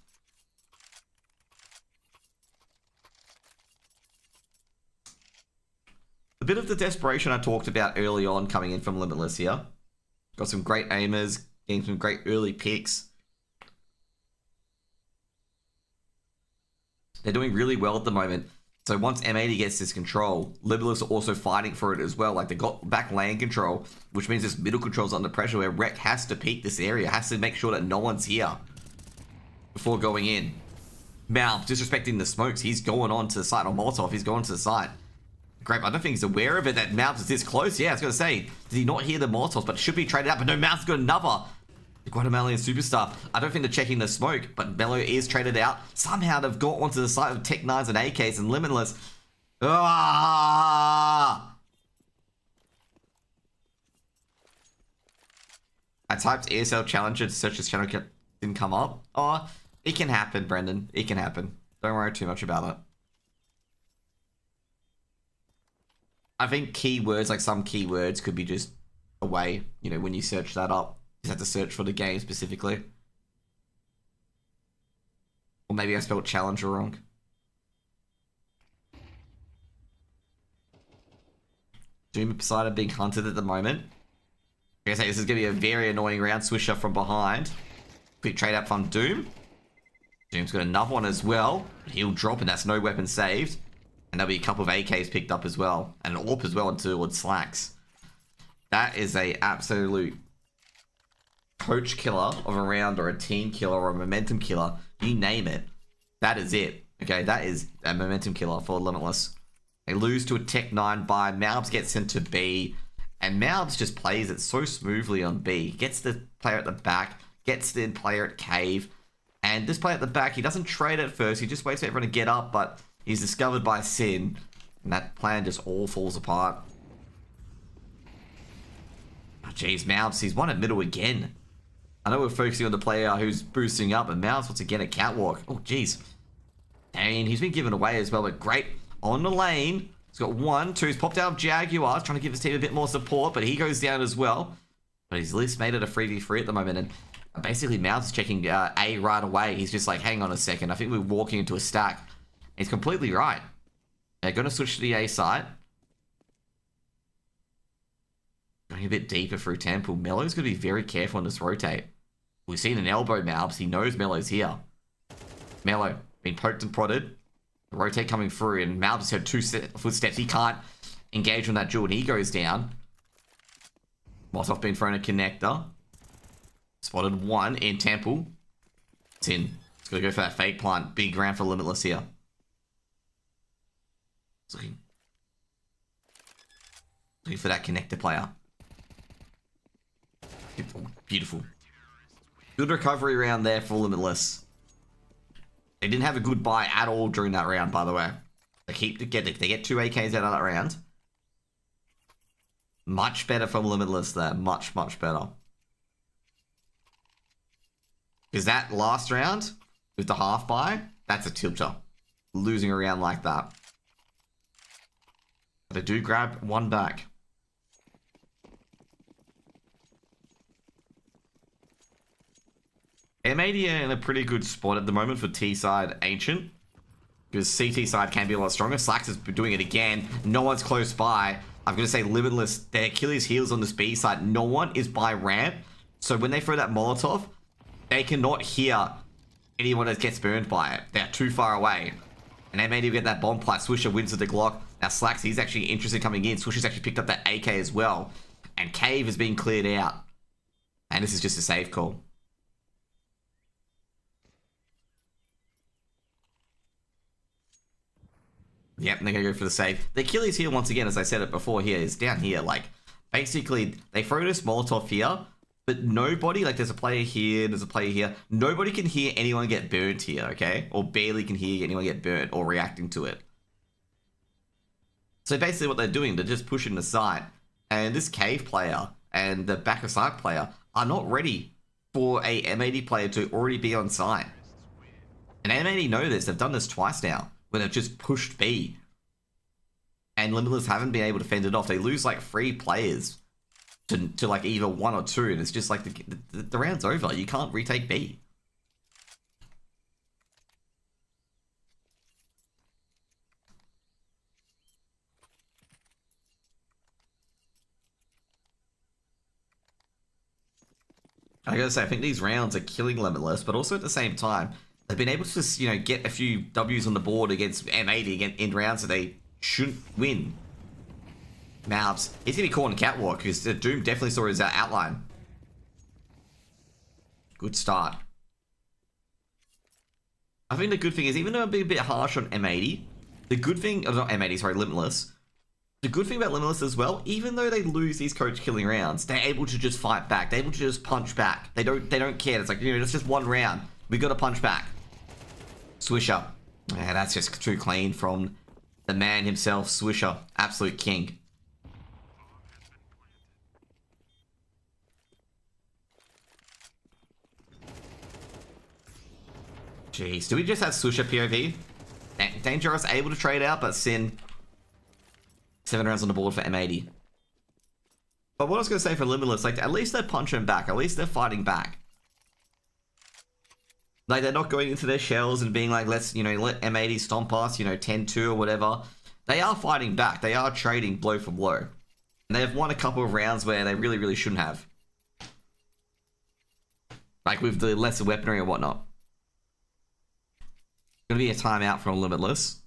A bit of the desperation I talked about early on coming in from Limitless here. Got some great aimers, getting some great early picks. They're doing really well at the moment. So once M80 gets this control, Limitless are also fighting for it as well. Like, they got back lane control, which means this middle control's under pressure, where Rek has to peek this area, has to make sure that no one's here before going in. Mal disrespecting the smokes. He's going on to the site on Molotov. He's going to the site. Grape, I don't think he's aware of it, that Mouth is this close. Yeah, I was going to say, did he not hear the Molotovs, but should be traded out. But no, Mouth's got another. The Guatemalayan superstar. I don't think they're checking the smoke, but Mellow is traded out. Somehow they've got onto the side of Tech 9s and AKs and Limitless. Ah! I typed ESL Challenger to search this channel, didn't come up. Oh, it can happen, Brendan. It can happen. Don't worry too much about it. I think keywords, like some keywords, could be just away, you know, when you search that up. You just have to search for the game specifically. Or maybe I spelled Challenger wrong. Doom Poseidon being hunted at the moment. Like I say, this is going to be a very annoying round. Swisher from behind. Quick trade out from Doom. Doom's got another one as well. He'll drop, and that's no weapon saved. And there'll be a couple of AKs picked up as well. And an AWP as well towards Slacks. That is a absolute coach killer of a round, or a team killer, or a momentum killer. You name it. That is it. Okay, that is a momentum killer for Limitless. They lose to a Tech 9 buy. Malbs gets sent to B. And Malbs just plays it so smoothly on B. Gets the player at the back. Gets the player at cave. And this player at the back, he doesn't trade at first. He just waits for everyone to get up. But he's discovered by Sin. And that plan just all falls apart. Oh, jeez, Malbs, he's won at middle again. I know we're focusing on the player who's boosting up. And Malbs once again a catwalk. Oh, jeez. And he's been given away as well. But great on the lane. He's got 1, 2. He's popped out of Jaguar, trying to give his team a bit more support, but he goes down as well. But he's at least made it a 3v3 at the moment. And basically, Mouse is checking A right away. He's just like, hang on a second. I think we're walking into a stack. He's completely right. They're going to switch to the A side. Going a bit deeper through Temple. Mello's going to be very careful on this rotate. We've seen an elbow, Malbs. He knows Mello's here. Mello being poked and prodded. The rotate coming through, and Malbs had 2 footsteps. He can't engage on that jewel, and he goes down. Molotov being thrown a connector. Spotted 1 in Temple. It's in. It's going to go for that fake plant. Big round for Limitless here. It's looking for that connector player. Beautiful. Good recovery round there for Limitless. They didn't have a good buy at all during that round, by the way. They get 2 AKs out of that round. Much better from Limitless there. Much, much better. Because that last round, with the half buy, that's a tilter. Losing a round like that. But they do grab 1 back. M80 are in a pretty good spot at the moment for T side Ancient. Because CT side can be a lot stronger. Slacks is doing it again. No one's close by. I'm going to say Limitless, their Achilles heels on this B side. No one is by ramp. So when they throw that Molotov, they cannot hear anyone that gets burned by it. They're too far away. And M80 will get that bomb plant. Swisher wins with the Glock. Now Slacks, he's actually interested coming in. Swisher's actually picked up that AK as well. And Cave is being cleared out. And this is just a safe call. Yep, they're going to go for the save. The Achilles heel, once again, as I said it before here, is down here. Like, basically, they throw this Molotov here, but nobody, like, there's a player here, there's a player here. Nobody can hear anyone get burnt here, okay? Or barely can hear anyone get burnt or reacting to it. So basically what they're doing, they're just pushing the site. And this Cave player and the back of site player are not ready for a M80 player to already be on site. And M80 know this. They've done this twice now, where they've just pushed B. And Limitless haven't been able to fend it off. They lose like 3 players to like either 1 or 2. And it's just like the round's over. You can't retake B. I gotta say, I think these rounds are killing Limitless, but also at the same time, they've been able to just, you know, get a few W's on the board against M80 in rounds that they shouldn't win. Malbs, he's going to be caught in catwalk because Doom definitely saw his outline. Good start. I think the good thing is, even though I'm being a bit harsh on M80, the good thing, not M80, sorry, Limitless. The good thing about Limitless as well, even though they lose these coach killing rounds, they're able to just fight back. They're able to just punch back. They don't care. It's like, you know, it's just 1 round. We got to punch back. Swisher. Yeah, that's just too clean from the man himself, Swisher. Absolute king. Jeez, do we just have Swisher POV? Dangerous able to trade out, but Sin. 7 rounds on the board for M80. But what I was going to say for Limitless, like, at least they're punching back. At least they're fighting back. Like, they're not going into their shells and being like, let's, you know, let M80 stomp us, you know, 10-2 or whatever. They are fighting back. They are trading blow for blow. And they've won a couple of rounds where they really, really shouldn't have. Like with the lesser weaponry and whatnot. Gonna be a timeout from Limitless.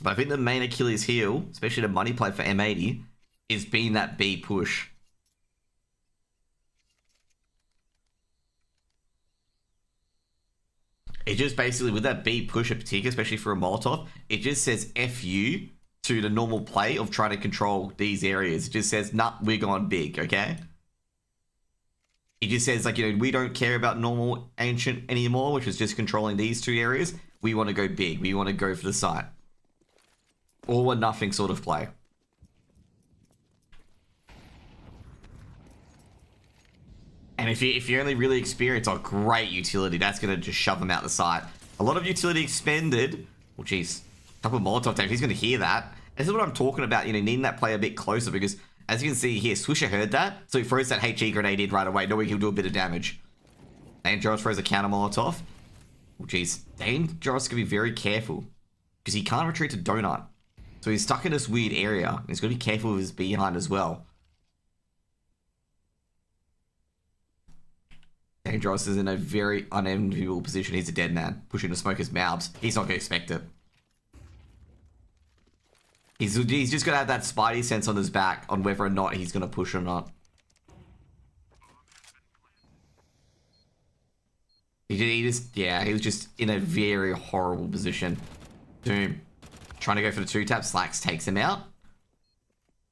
But I think the main Achilles heel, especially the money play for M80, is being that B push. It just basically, with that B push in particular, especially for a Molotov, it just says FU to the normal play of trying to control these areas. It just says, nah, we're going big, okay? It just says, like, you know, we don't care about normal ancient anymore, which is just controlling these two areas. We want to go big. We want to go for the site. All or nothing sort of play. And if you're only really experienced, oh, great utility. That's going to just shove them out the side. A lot of utility expended. Oh, jeez. Couple of Molotov damage. He's going to hear that. This is what I'm talking about, you know, needing that play a bit closer because, as you can see here, Swisher heard that. So he throws that HE grenade in right away, knowing he'll do a bit of damage. Dangerous throws a counter Molotov. Oh, jeez. Dangerous going to be very careful because he can't retreat to Donut. So he's stuck in this weird area. He's got to be careful with his behind as well. Dangerous is in a very unenviable position. He's a dead man, pushing to smoke his mouths. He's not going to expect it. He's just going to have that spidey sense on his back on whether or not he's going to push or not. He was just in a very horrible position. Doom. Trying to go for the 2-tap. Slacks takes him out.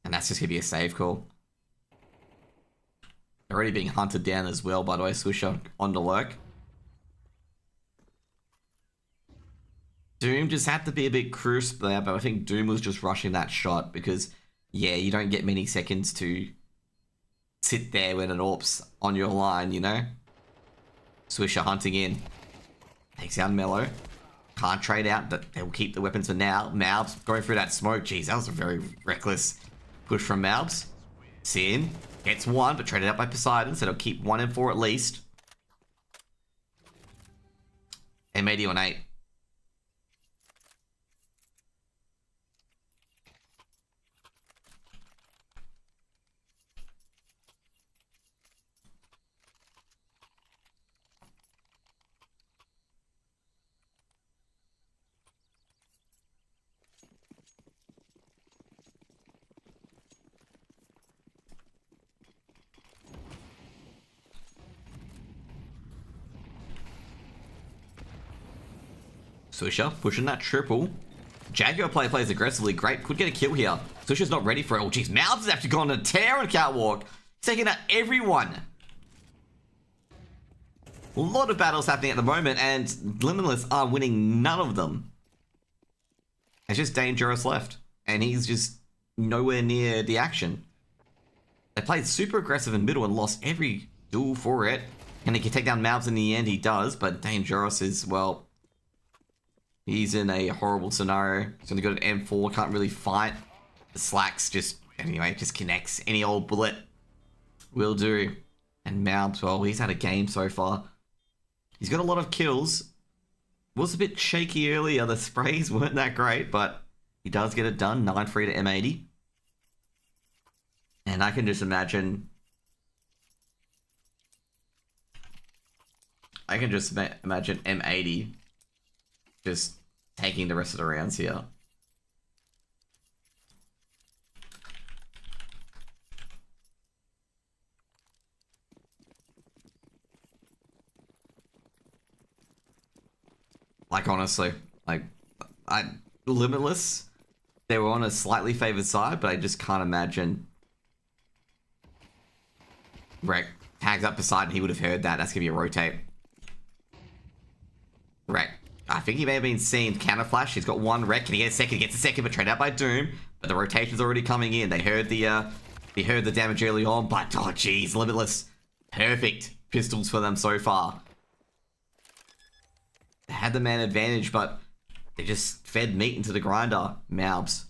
And that's just going to be a save call. Already being hunted down as well, by the way. Swisher on the lurk. Doom just had to be a bit crisp there, but I think Doom was just rushing that shot because, yeah, you don't get many seconds to sit there when an AWP's on your line, you know? Swisher hunting in. Takes out Mellow. Can't trade out, but they'll keep the weapons for now. Mouths going through that smoke. Jeez, that was a very reckless push from Mouths. Sin gets one, but traded out by Poseidon, so they'll keep 1 and 4 at least. M80 on 8. Swisher pushing that triple. Jaguar plays aggressively. Great. Could get a kill here. Swisher's not ready for it. Oh, jeez. Mouths has actually gone on a tear on Catwalk. Taking out everyone. A lot of battles happening at the moment, and Limitless are winning none of them. It's just Dangerous left, and he's just nowhere near the action. They played super aggressive in middle and lost every duel for it. And he can take down Mouths in the end, he does, but Dangerous is, well, he's in a horrible scenario. He's going to go to M4, can't really fight. The Slacks just, anyway, just connects. Any old bullet will do. And Mouths, well, he's had a game so far. He's got a lot of kills. Was a bit shaky earlier. The sprays weren't that great, but he does get it done. 9-3 to M80. And I can just imagine... imagine M80 just taking the rest of the rounds here. Like, honestly, like, Limitless, they were on a slightly favored side, but I just can't imagine. Wreck tags up beside and he would have heard that. That's gonna be a rotate. Wreck. I think he may have been seen counter flash. He's got one wreck. Can he get a second? He gets a second, but trade out by Doom. But the rotation's already coming in. They heard the damage early on, but oh jeez, Limitless. Perfect pistols for them so far. They had the man advantage, but they just fed meat into the grinder. Mouths.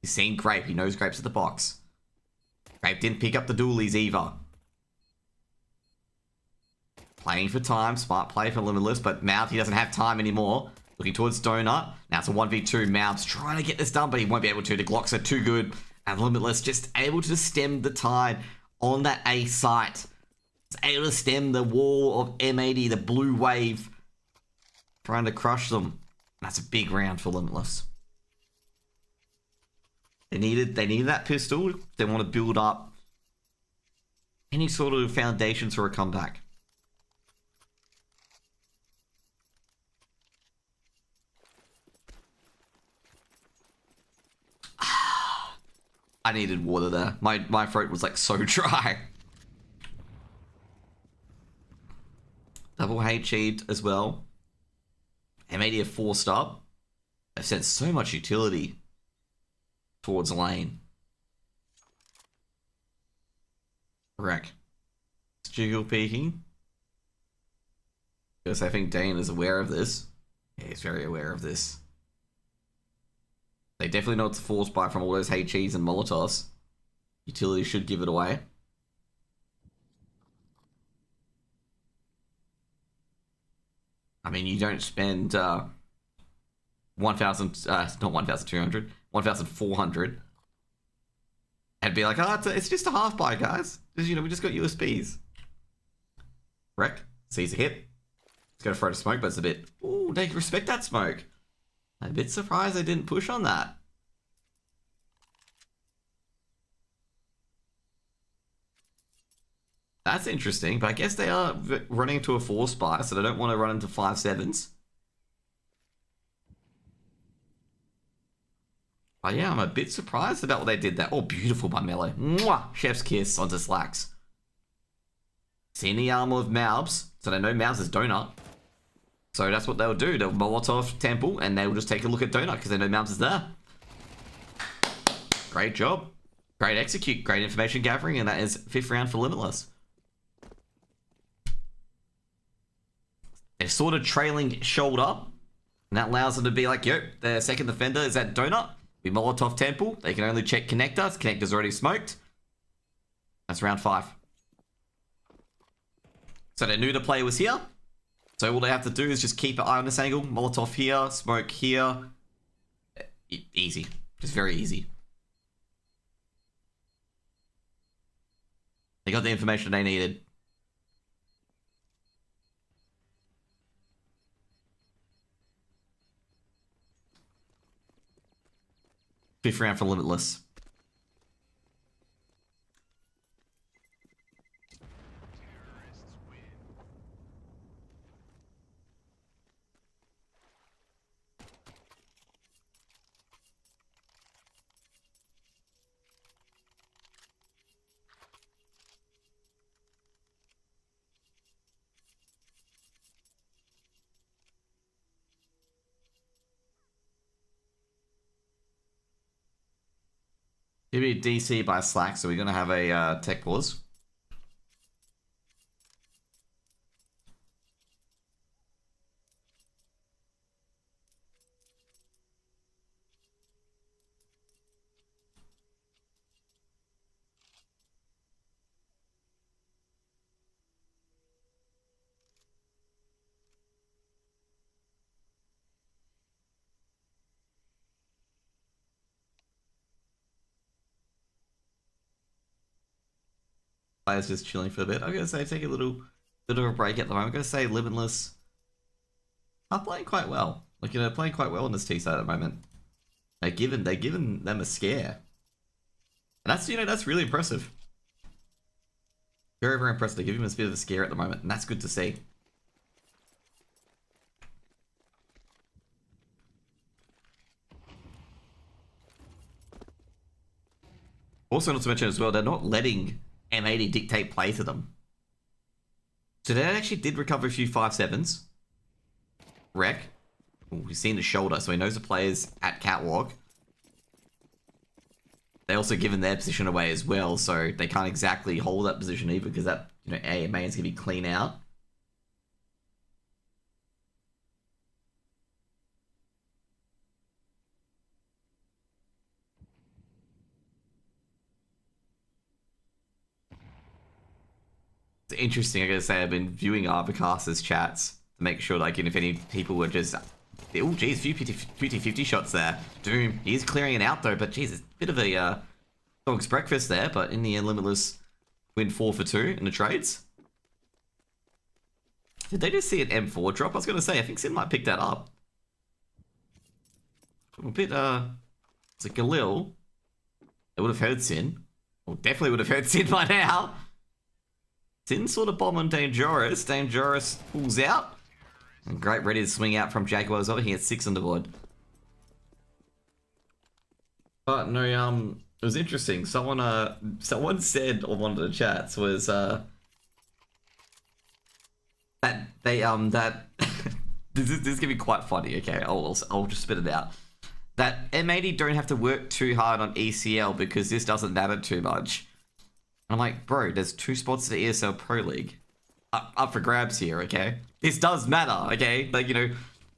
He's seen Grape. He knows Grape's at the box. Grape didn't pick up the dualies either. Playing for time. Smart play for Limitless, but Mouth, he doesn't have time anymore. Looking towards Donut. Now it's a 1v2. Mouth's trying to get this done, but he won't be able to. The Glocks are too good. And Limitless just able to stem the tide on that A site. It's able to stem the wall of M80, the blue wave. Trying to crush them. That's a big round for Limitless. They needed that pistol. They want to build up any sort of foundations for a comeback. I needed water there. My throat was like so dry. Double HE'd as well. M80 a 4-star. They've sent so much utility towards lane. Wreck. Jiggle peeking. Because I think Dane is aware of this. Yeah, he's very aware of this. They definitely know it's a force buy from all those HEs and Molotovs. Utility should give it away. I mean, you don't spend 1,000, not 1,200, 1,400 and be like, oh, it's just a half buy, guys. You know, we just got USBs. Wreck, sees a hit. He's going to throw the smoke, but it's a bit, ooh, they respect that smoke. I'm a bit surprised they didn't push on that. That's interesting, but I guess they are running into a 4-spy, so they don't want to run into 5-7s. But yeah, I'm a bit surprised about what they did there. Oh, beautiful by Melee. Mwah! Chef's kiss onto Slacks. Seeing the armor of Maubs, so they know Maubs is Donut. So that's what they'll do. They'll Molotov Temple, and they'll just take a look at Donut, because they know Maubs is there. Great job. Great execute. Great information gathering, and that is 5th round for Limitless. They're sort of trailing shoulder, and that allows them to be like, yo, their second defender is at Donut. We Molotov Temple. They can only check connectors. Connector's already smoked. That's round 5. So they knew the player was here. So all they have to do is just keep an eye on this angle. Molotov here, smoke here. Easy. Just very easy. They got the information they needed. Fifth round for Limitless. Give me a DC by Slack, so we're going to have a tech pause. Players just chilling for a bit. I'm going to say take a little bit of a break at the moment. I'm going to say Limitless are playing quite well. Like, you know, playing quite well in this T side at the moment. They're giving them a scare. And that's, you know, that's really impressive. Very, very impressive. They're giving them a bit of a scare at the moment, and that's good to see. Also, not to mention as well, they're not letting M80 dictate play to them. So they actually did recover a few 5-7s. Wreck. Ooh, he's seen the shoulder, so he knows the player's at catwalk. They also given their position away as well, so they can't exactly hold that position either, because that, you know, main's gonna be clean out. It's interesting, I gotta say, I've been viewing Arvicast's chats to make sure, like, if any people were just... Oh, geez, few 50-50 shots there. Doom, he is clearing it out, though, but, geez, it's a bit of a dog's breakfast there, but in the end, Limitless win 4 for 2 in the trades. Did they just see an M4 drop? I was going to say, I think Sin might pick that up. A bit, it's a Galil. They would have heard Sin. Well, definitely would have heard Sin by now. Sin sort of bomb on Dangerous. Dangerous pulls out. And great, ready to swing out from Jaguar as well. He gets 6 on the board. But no, it was interesting. Someone said on one of the chats was, that they, that, this is gonna be quite funny, okay? I'll just spit it out. That M80 don't have to work too hard on ECL because this doesn't matter too much. I'm like, bro, there's 2 spots to the ESL Pro League. Up for grabs here, okay? This does matter, okay? Like, you know,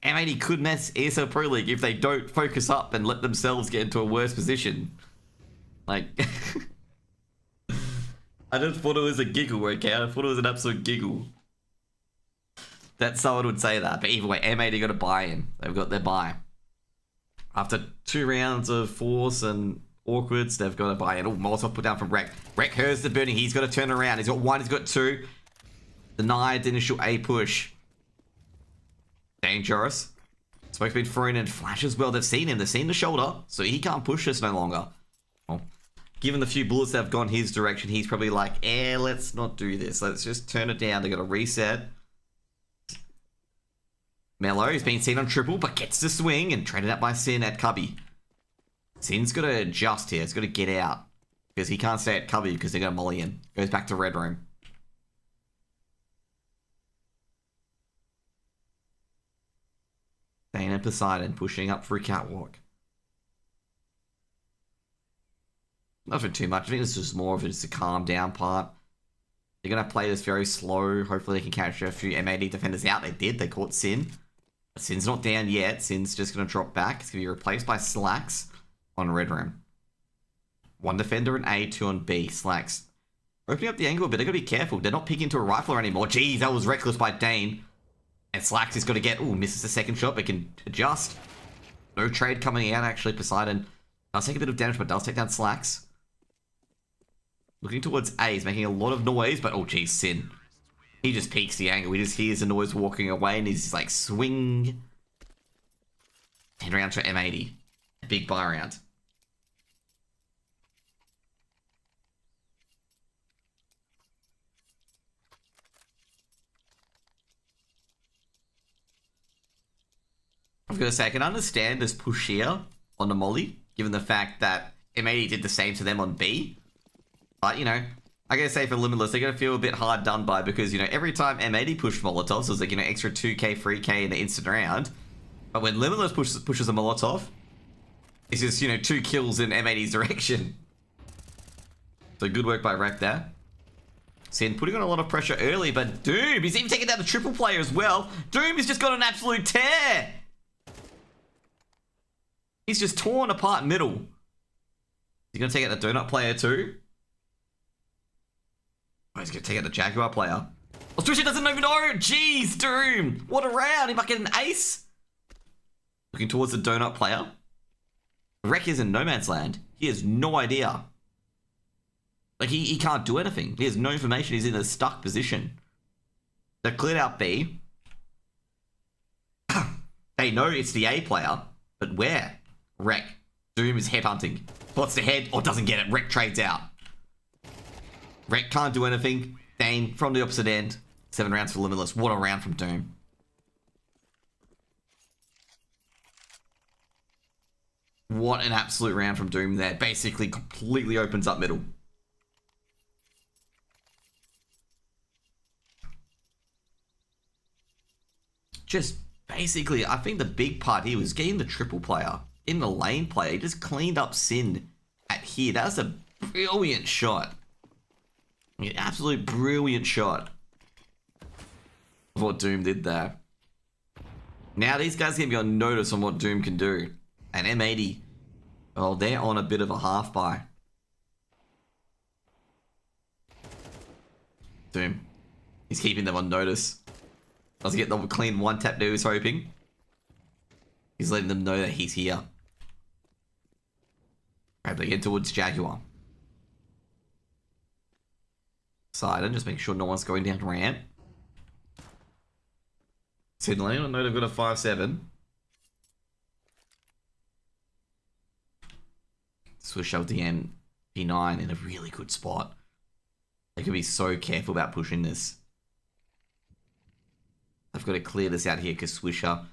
M80 could mess ESL Pro League if they don't focus up and let themselves get into a worse position. Like, I just thought it was a giggle, okay? I thought it was an absolute giggle that someone would say that. But either way, M80 got a buy-in. They've got their buy. After 2 rounds of force and awkwards, they've got a buy-in. Oh, Molotov put down from Rek. Rek hears the burning. He's got to turn around. He's got 1, he's got 2. Denied the initial A push. Dangerous. Smoke's been thrown in. Flash as well. They've seen him. They've seen the shoulder. So he can't push this no longer. Well, given the few bullets that have gone his direction, he's probably like, let's not do this. Let's just turn it down. They got to reset. Mello has been seen on triple, but gets the swing and traded out by Sin at Cubby. Sin's got to adjust here. He's got to get out. Because he can't stay at Cubby because they're going to molly in. Goes back to Red Room. Dane and Poseidon pushing up for a catwalk. Nothing too much. I think this is just more of just a calm down part. They're going to play this very slow. Hopefully they can capture a few M80 defenders out. They did. They caught Sin. But Sin's not down yet. Sin's just going to drop back. It's going to be replaced by Slacks on Red Room. 1 defender in A, 2 on B. Slacks opening up the angle a bit. They've got to be careful. They're not picking to a rifler anymore. Jeez, that was reckless by Dane. And Slacks is going to get... Ooh, misses the second shot, but can adjust. No trade coming out, actually. Poseidon does take a bit of damage, but does take down Slacks. Looking towards A. He's making a lot of noise, but... Oh, geez, Sin. He just peeks the angle. He just hears the noise walking away, and he's just like, swing. 10 rounds for M80. A big buy round. I was going to say, I can understand this push here on the molly, given the fact that M80 did the same to them on B. But, you know, I gotta say for Limitless, they're gonna feel a bit hard done by because, you know, every time M80 pushed Molotovs, it was like, you know, extra 2k, 3k in the instant round. But when Limitless pushes a Molotov, it's just, you know, 2 kills in M80's direction. So good work by Rek there. Sin putting on a lot of pressure early, but Doom, he's even taking down the triple player as well. Doom has just got an absolute tear. He's just torn apart middle. He's gonna take out the Donut player too. Oh, he's gonna take out the Jaguar player. Australia doesn't even know. Jeez, Doom. What a round. He might get an ace. Looking towards the Donut player. Rek is in no man's land. He has no idea. Like, he can't do anything. He has no information. He's in a stuck position. They've cleared out B. They know it's the A player, but where? Rek. Doom is headhunting. Spots the head or doesn't get it. Rek trades out. Rek can't do anything. Dane from the opposite end. 7 rounds for Limitless. What a round from Doom. What an absolute round from Doom there. Basically completely opens up middle. Just basically, I think the big part here was getting the triple player. In the lane player, he just cleaned up Sin at here. That was a brilliant shot. An absolute brilliant shot of what Doom did there. Now these guys are going to be on notice on what Doom can do. And M80, well, they're on a bit of a half buy. Doom. He's keeping them on notice. Does he get the clean one tap there he was hoping? He's letting them know that he's here. Alright, they get towards Jaguar. Poseidon, just make sure no one's going down ramp. Sydney, I know they've got a 5-7. Swish out the MP9 in a really good spot. They could be so careful about pushing this. They've got to clear this out here because Swisher,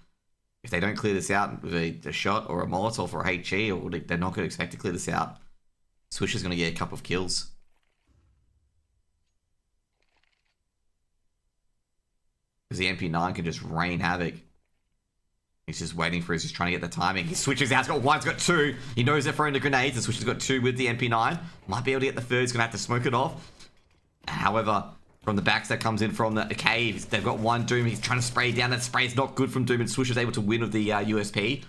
if they don't clear this out with a shot or a Molotov or a HE, or they're not going to expect to clear this out, Swisher's going to get a couple of kills. Because the MP9 can just rain havoc. He's just waiting for us. He's trying to get the timing. He switches out. He's got one. He's got two. He knows they're throwing the grenades. And Swisher's got two with the MP9. Might be able to get the third. He's going to have to smoke it off. However, from the backs that comes in from the caves, they've got one Doom. He's trying to spray down. That spray's not good from Doom. And Swisher's able to win with the USP.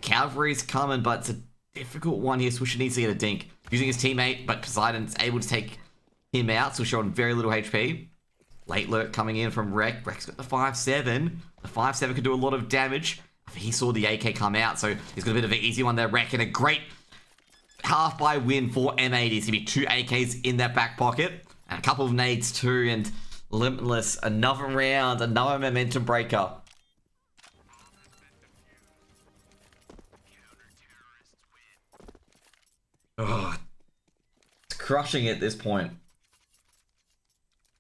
Cavalry's coming, but it's a difficult one here. Swisher needs to get a dink. Using his teammate, but Poseidon's able to take him out. Swisher on very little HP. Late lurk coming in from Rek. Rek's got the 5-7. The 5-7 can do a lot of damage. He saw the AK come out, so he's got a bit of an easy one there. Rek, and a great half-by win for M80. It's going to be 2 AKs in that back pocket. And a couple of nades too, and Limitless. Another round, another momentum breaker. Oh, it's crushing at this point.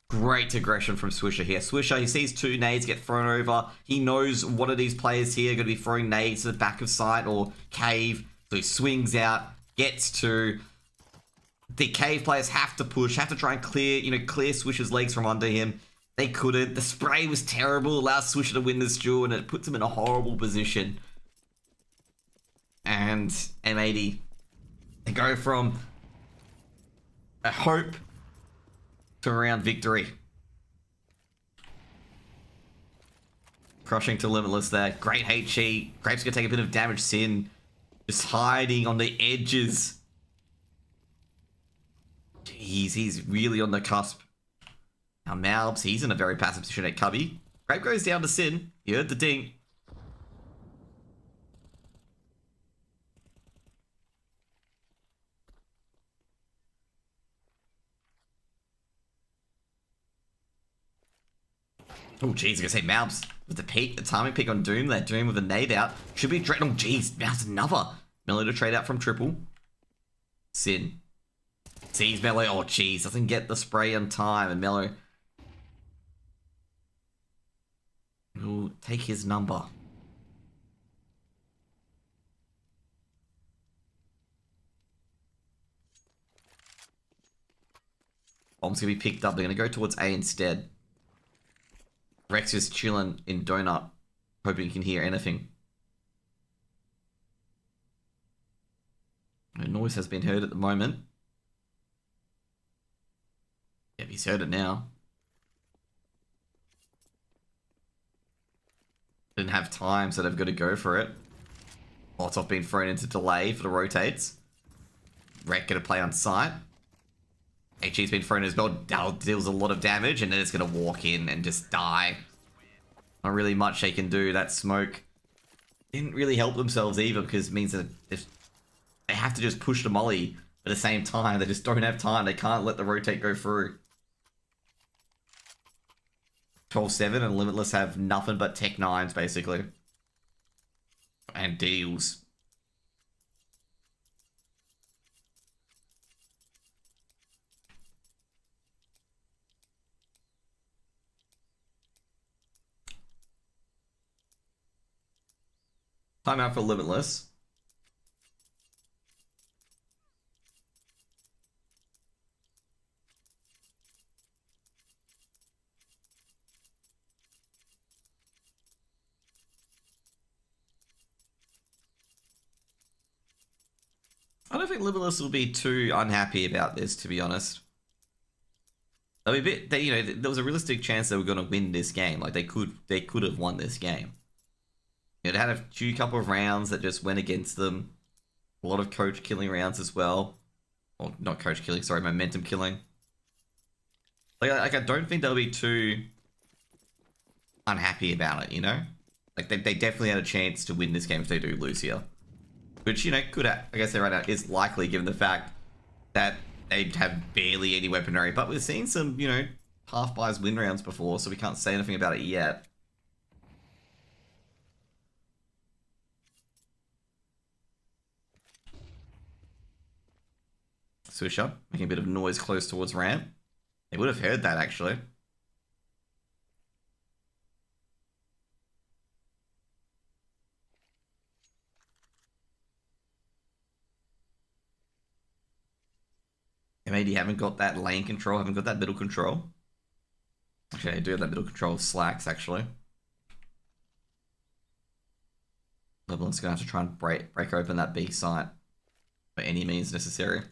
Great aggression from Swisher here. Swisher, he sees 2 nades get thrown over. He knows one of these players here are going to be throwing nades to the back of site or cave. So he swings out, gets to. The cave players have to push, have to try and clear Swisher's legs from under him. They couldn't. The spray was terrible, allows Swisher to win this duel, and it puts him in a horrible position. And M80, they go from a hope to around victory. Crushing to Limitless there. Great HE. Grape's gonna take a bit of damage. Sin just hiding on the edges. Jeez, he's really on the cusp. Now Malbs, he's in a very passive position at Cubby. Grape goes down to Sin. You heard the ding. Oh, jeez, I was gonna say Malbs with the peak, the timing pick on Doom there. Doom with a nade out. Should be dread. Oh, jeez, Malbs another. Mello to trade out from triple. Sin. Sees Mello. Oh, jeez, doesn't get the spray on time. And Mello will take his number. Bomb's gonna be picked up. They're gonna go towards A instead. Rex is chilling in Donut, hoping he can hear anything. No noise has been heard at the moment. Yep, he's heard it now. Didn't have time, so they've got to go for it. Molotov being thrown into delay for the rotates. Rek gonna play on sight. HE's been thrown as well, deals a lot of damage, and then it's going to walk in and just die. Not really much they can do. That smoke didn't really help themselves either, because it means that if they have to just push the molly at the same time, they just don't have time. They can't let the rotate go through. 12-7 and Limitless have nothing but Tech 9s, basically. And deals. Timeout for Limitless. I don't think Limitless will be too unhappy about this, to be honest. They'll be a bit, there was a realistic chance they were going to win this game. Like, they could have won this game. It had a couple of rounds that just went against them. A lot of coach killing rounds as well. Or not coach killing, sorry, momentum killing. Like I don't think they'll be too unhappy about it, you know? Like they definitely had a chance to win this game if they do lose here. Which, could, I guess they right now is likely given the fact that they have barely any weaponry. But we've seen some, half-buys win rounds before, so we can't say anything about it yet. Swisher, making a bit of noise close towards ramp. They would have heard that, actually. M80 haven't got that lane control, haven't got that middle control. Actually, they do have that middle control of slacks, actually. Limitless going to have to try and break open that B site by any means necessary.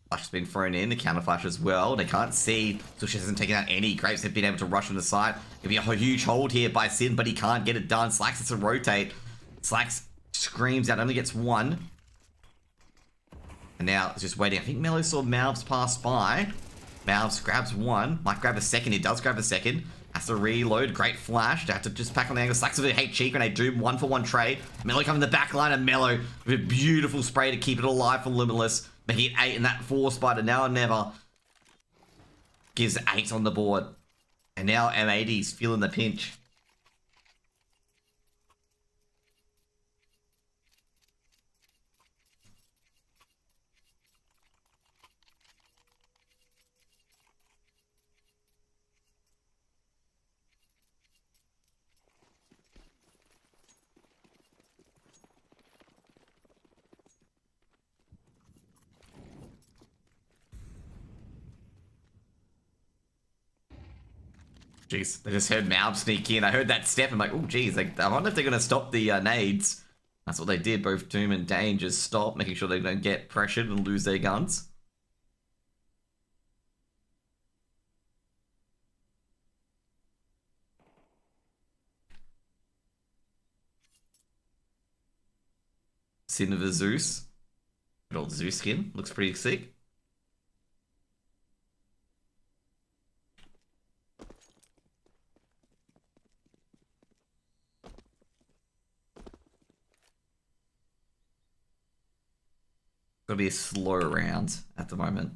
Flash has been thrown in, the counter flash as well. They can't see. Sushi hasn't taken out any. Grapes have been able to rush on the site. It'll be a huge hold here by Sin, but he can't get it done. Slacks has to rotate. Slacks screams out, only gets one. And now it's just waiting. I think Mello saw Malvs pass by. Malvs grabs one. Might grab a second. He does grab a second. Has to reload. Great flash. They have to just pack on the angle. Slacks with a hate cheek grenade. Doom 1-for-1 trade. Mello coming in the back line, and Mello with a beautiful spray to keep it alive for Limitless. Making it 8 in that 4 spider. Now or never. Gives 8 on the board. And now M80's feeling the pinch. Jeez, they just heard Malv sneak in. I heard that step. I'm like, oh, geez. Like, I wonder if they're going to stop the nades. That's what they did. Both Doom and Dane just stop, making sure they don't get pressured and lose their guns. Sin of a Zeus. Good old Zeus skin. Looks pretty sick. Gonna be a slow round at the moment.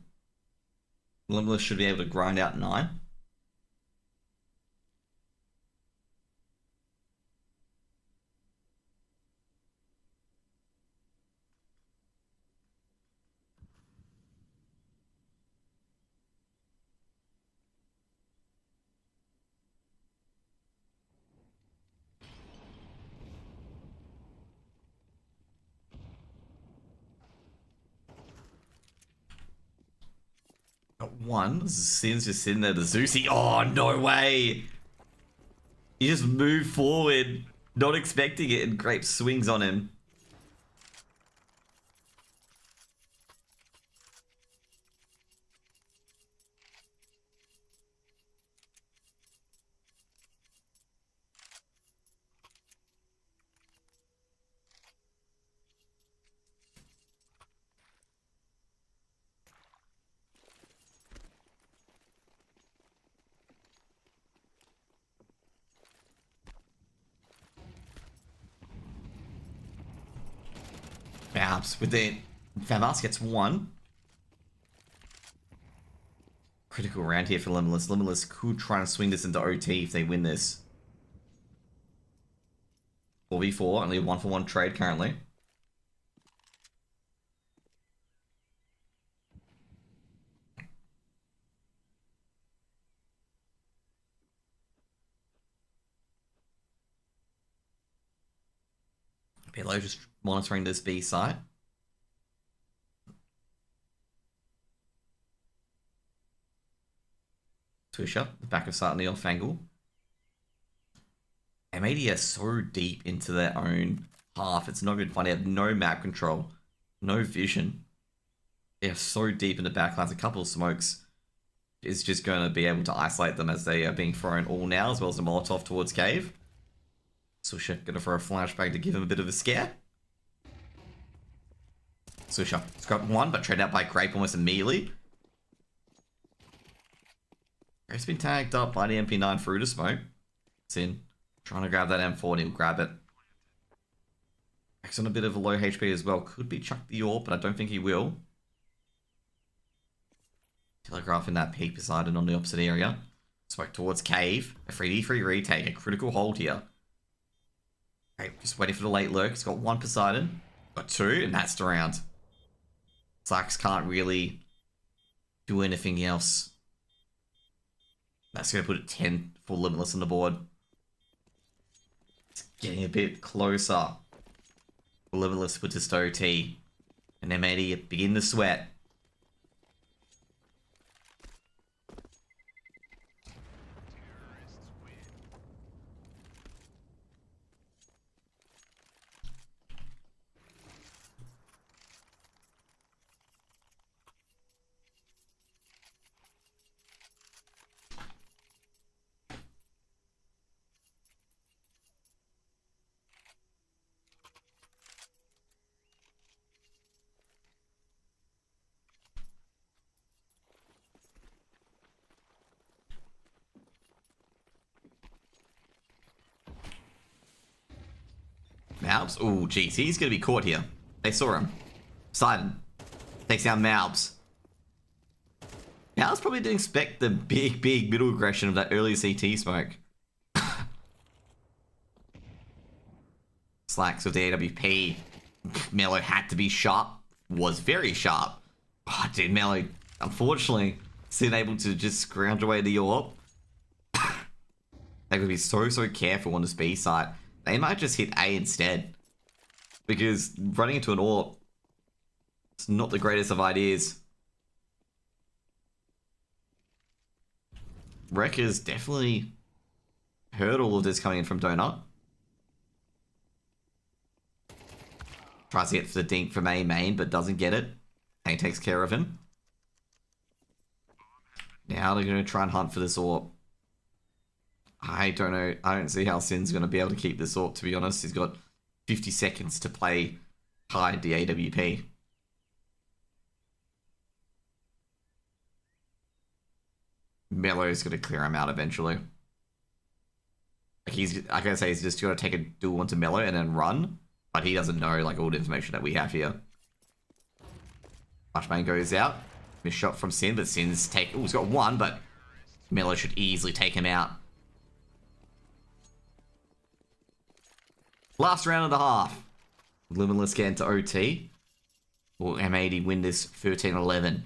Limitless should be able to grind out 9. Got one. Sin's just sitting there. The Zeusy. Oh, no way. He just moved forward, not expecting it, and Grape swings on him. Babs with it. Favas gets 1. Critical round here for Limitless. Limitless could try and swing this into OT if they win this. 4v4, only a 1-for-1 trade currently. Pillow just monitoring this B site. Swisher, the back of site on the off angle. M80 are so deep into their own half. It's not good fun. They have no map control, no vision. They are so deep in the backlines. A couple of smokes is just going to be able to isolate them as they are being thrown all now, as well as the Molotov towards cave. Swisher going to throw a flashbang to give him a bit of a scare. Swisher has got 1, but traded out by Grape almost immediately. Grape's been tagged up by the MP9 through to smoke. It's in. Trying to grab that M4 and he'll grab it. X on a bit of a low HP as well. Could be chuck the AWP, but I don't think he will. Telegraph in that peak beside it on the opposite area. Smoke towards cave. A 3v3 retake. A critical hold here. Okay, just waiting for the late lurk. He's got 1 Poseidon. Got 2, and that's the round. Slacks can't really do anything else. That's going to put it 10 for Limitless on the board. It's getting a bit closer. Limitless puts his to OT. And M80 begin to sweat. Malbs? Oh, geez, he's going to be caught here. They saw him. Sidon takes down Malbs. Malbs probably didn't expect the big middle aggression of that early CT smoke. Slacks with the AWP. Mello had to be sharp. Was very sharp. Oh, dude, Mello, unfortunately, isn't able to just scrounge away the AWP. They would be so careful on this B side. They might just hit A instead. Because running into an AWP, it's not the greatest of ideas. Wrecker's definitely heard all of this coming in from Donut. Tries to get for the dink from A main, but doesn't get it. A takes care of him. Now they're going to try and hunt for this AWP. I don't know. I don't see how Sin's going to be able to keep this AWP, to be honest. He's got 50 seconds to play hide the AWP. Mello's going to clear him out eventually. I gotta say, he's just got to take a duel onto Mello and then run. But he doesn't know like all the information that we have here. Flashbang goes out. Missed shot from Sin, but Sin's take... Oh, he's got 1, but Mello should easily take him out. Last round of the half. Limitless get into OT. Will M80 win this 13-11?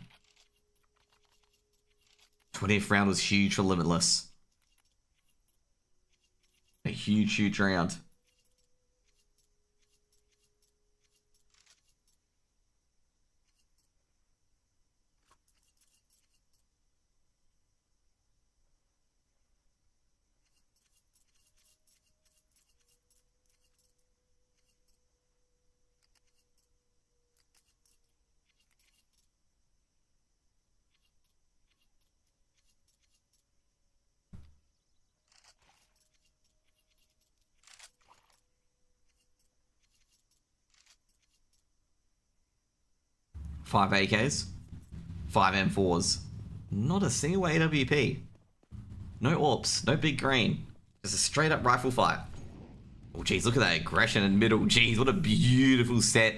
20th round was huge for Limitless. A huge round. Five AKs, 5 M4s, not a single AWP, no AWPs, no big green, just a straight up rifle fight. Oh geez, look at that aggression in middle. Geez, what a beautiful set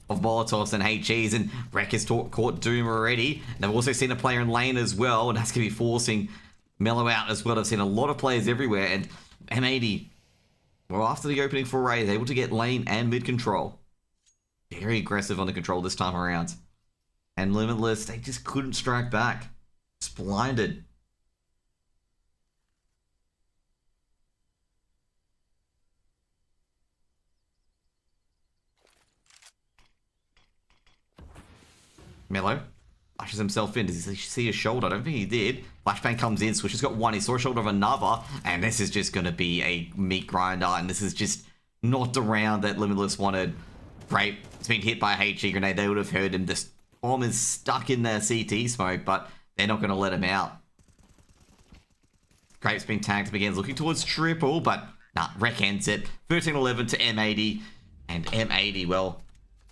of Molotovs and HEs, and Wreck has caught Doom already. And I've also seen a player in lane as well, and that's going to be forcing Mello out as well. I've seen a lot of players everywhere, and M80, well, after the opening foray, is able to get lane and mid control. Very aggressive on the control this time around. And Limitless, they just couldn't strike back. Just blinded. Mello flashes himself in. Does he see his shoulder? I don't think he did. Flashbang comes in. Switch has got 1. He saw a shoulder of another. And this is just going to be a meat grinder. And this is just not the round that Limitless wanted. Great. It's been hit by a HE grenade. They would have heard him. This bomb is stuck in their CT smoke, but they're not going to let him out. Grape's been tagged, begins looking towards triple, but nah, Wreck ends it. 13-11 to M80. And M80, well,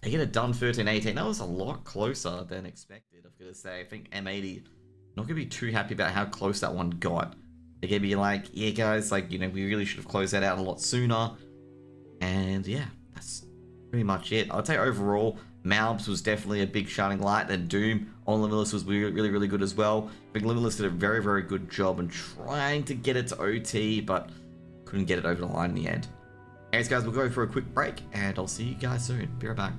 they get it done 13-18. That was a lot closer than expected, I've got to say. I think M80 not going to be too happy about how close that one got. They're going to be like, yeah, guys, like, you know, we really should have closed that out a lot sooner. And yeah, that's pretty much it. I'd say overall, Malbs was definitely a big shining light. Then Doom on Limitless was really good as well. I think Limitless did a very good job in trying to get it to OT, but couldn't get it over the line in the end. Anyways, guys, we'll go for a quick break, and I'll see you guys soon. Be right back.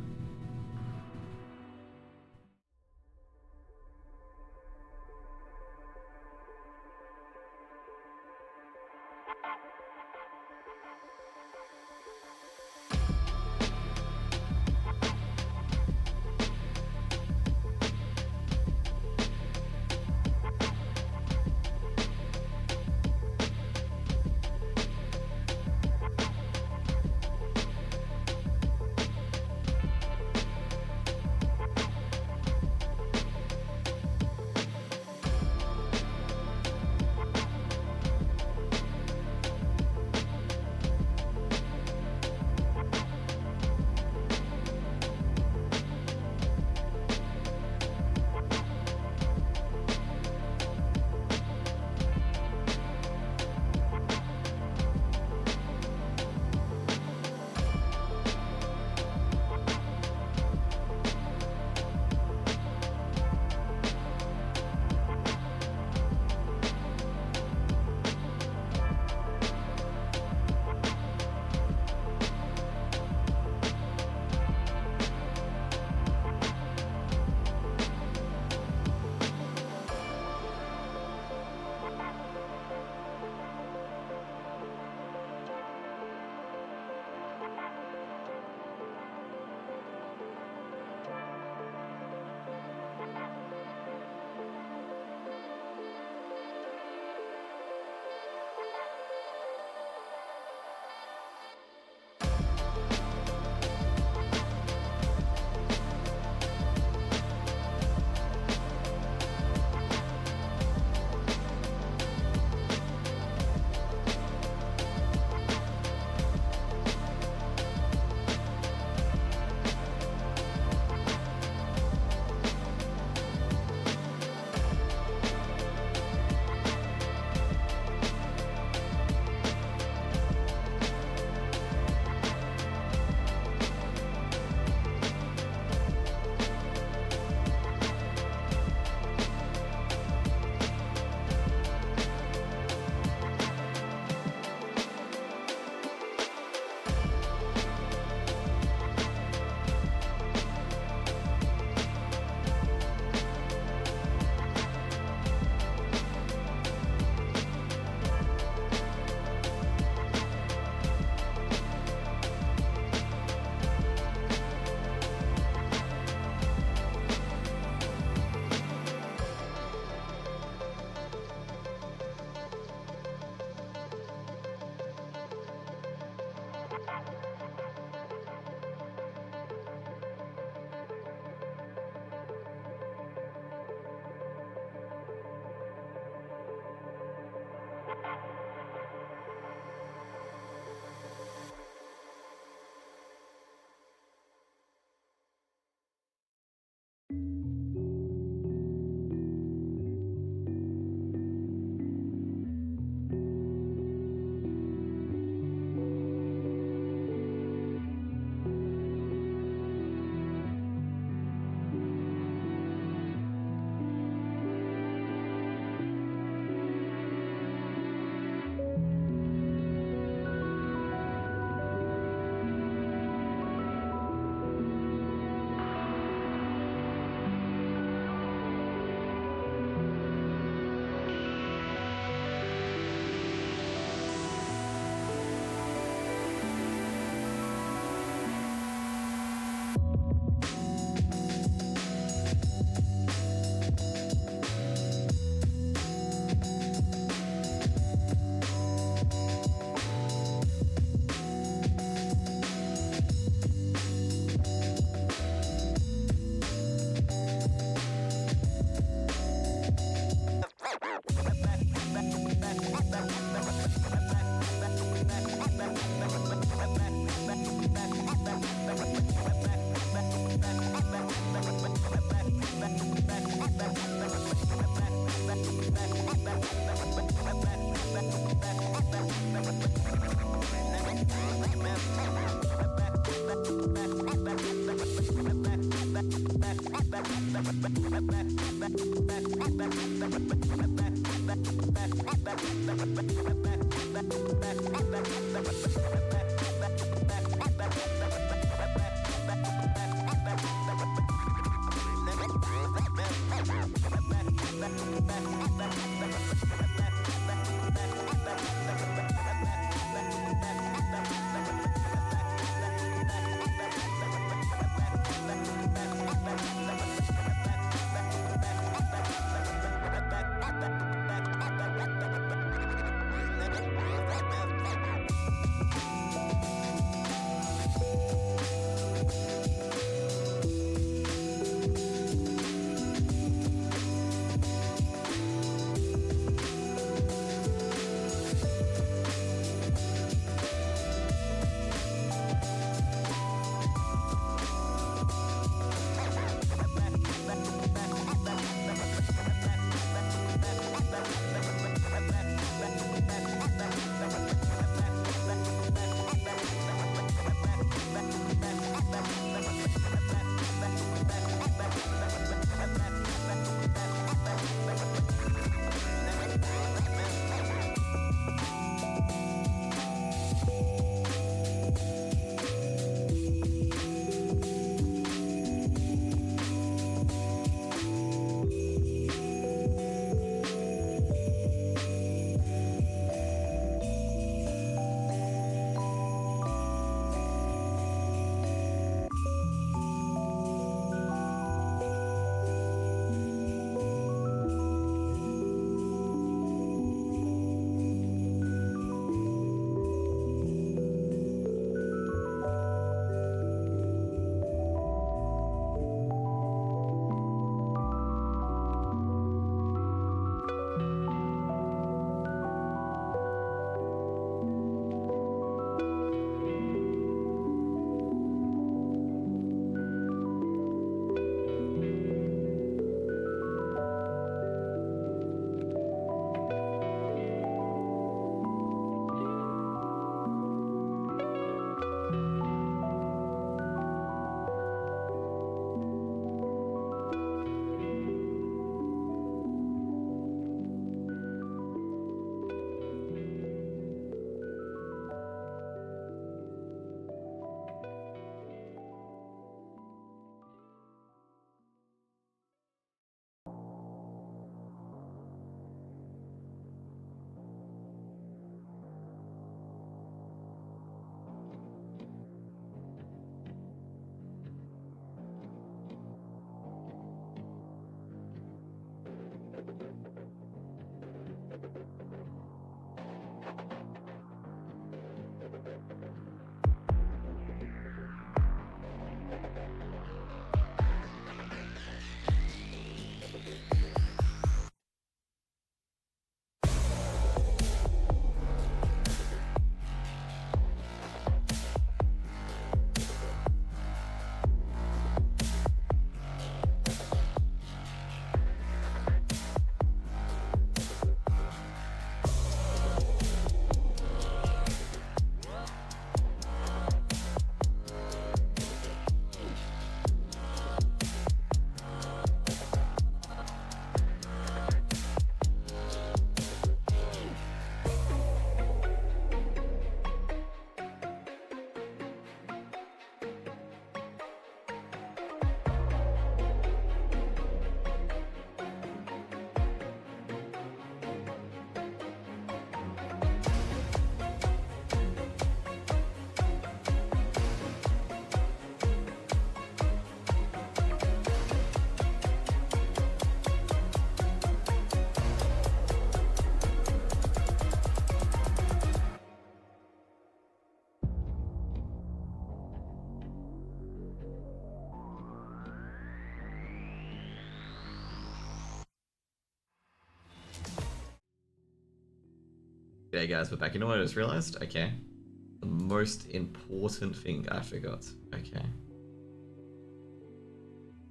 Yeah, guys, we're back. You know what I just realized? Okay. The most important thing I forgot. Okay.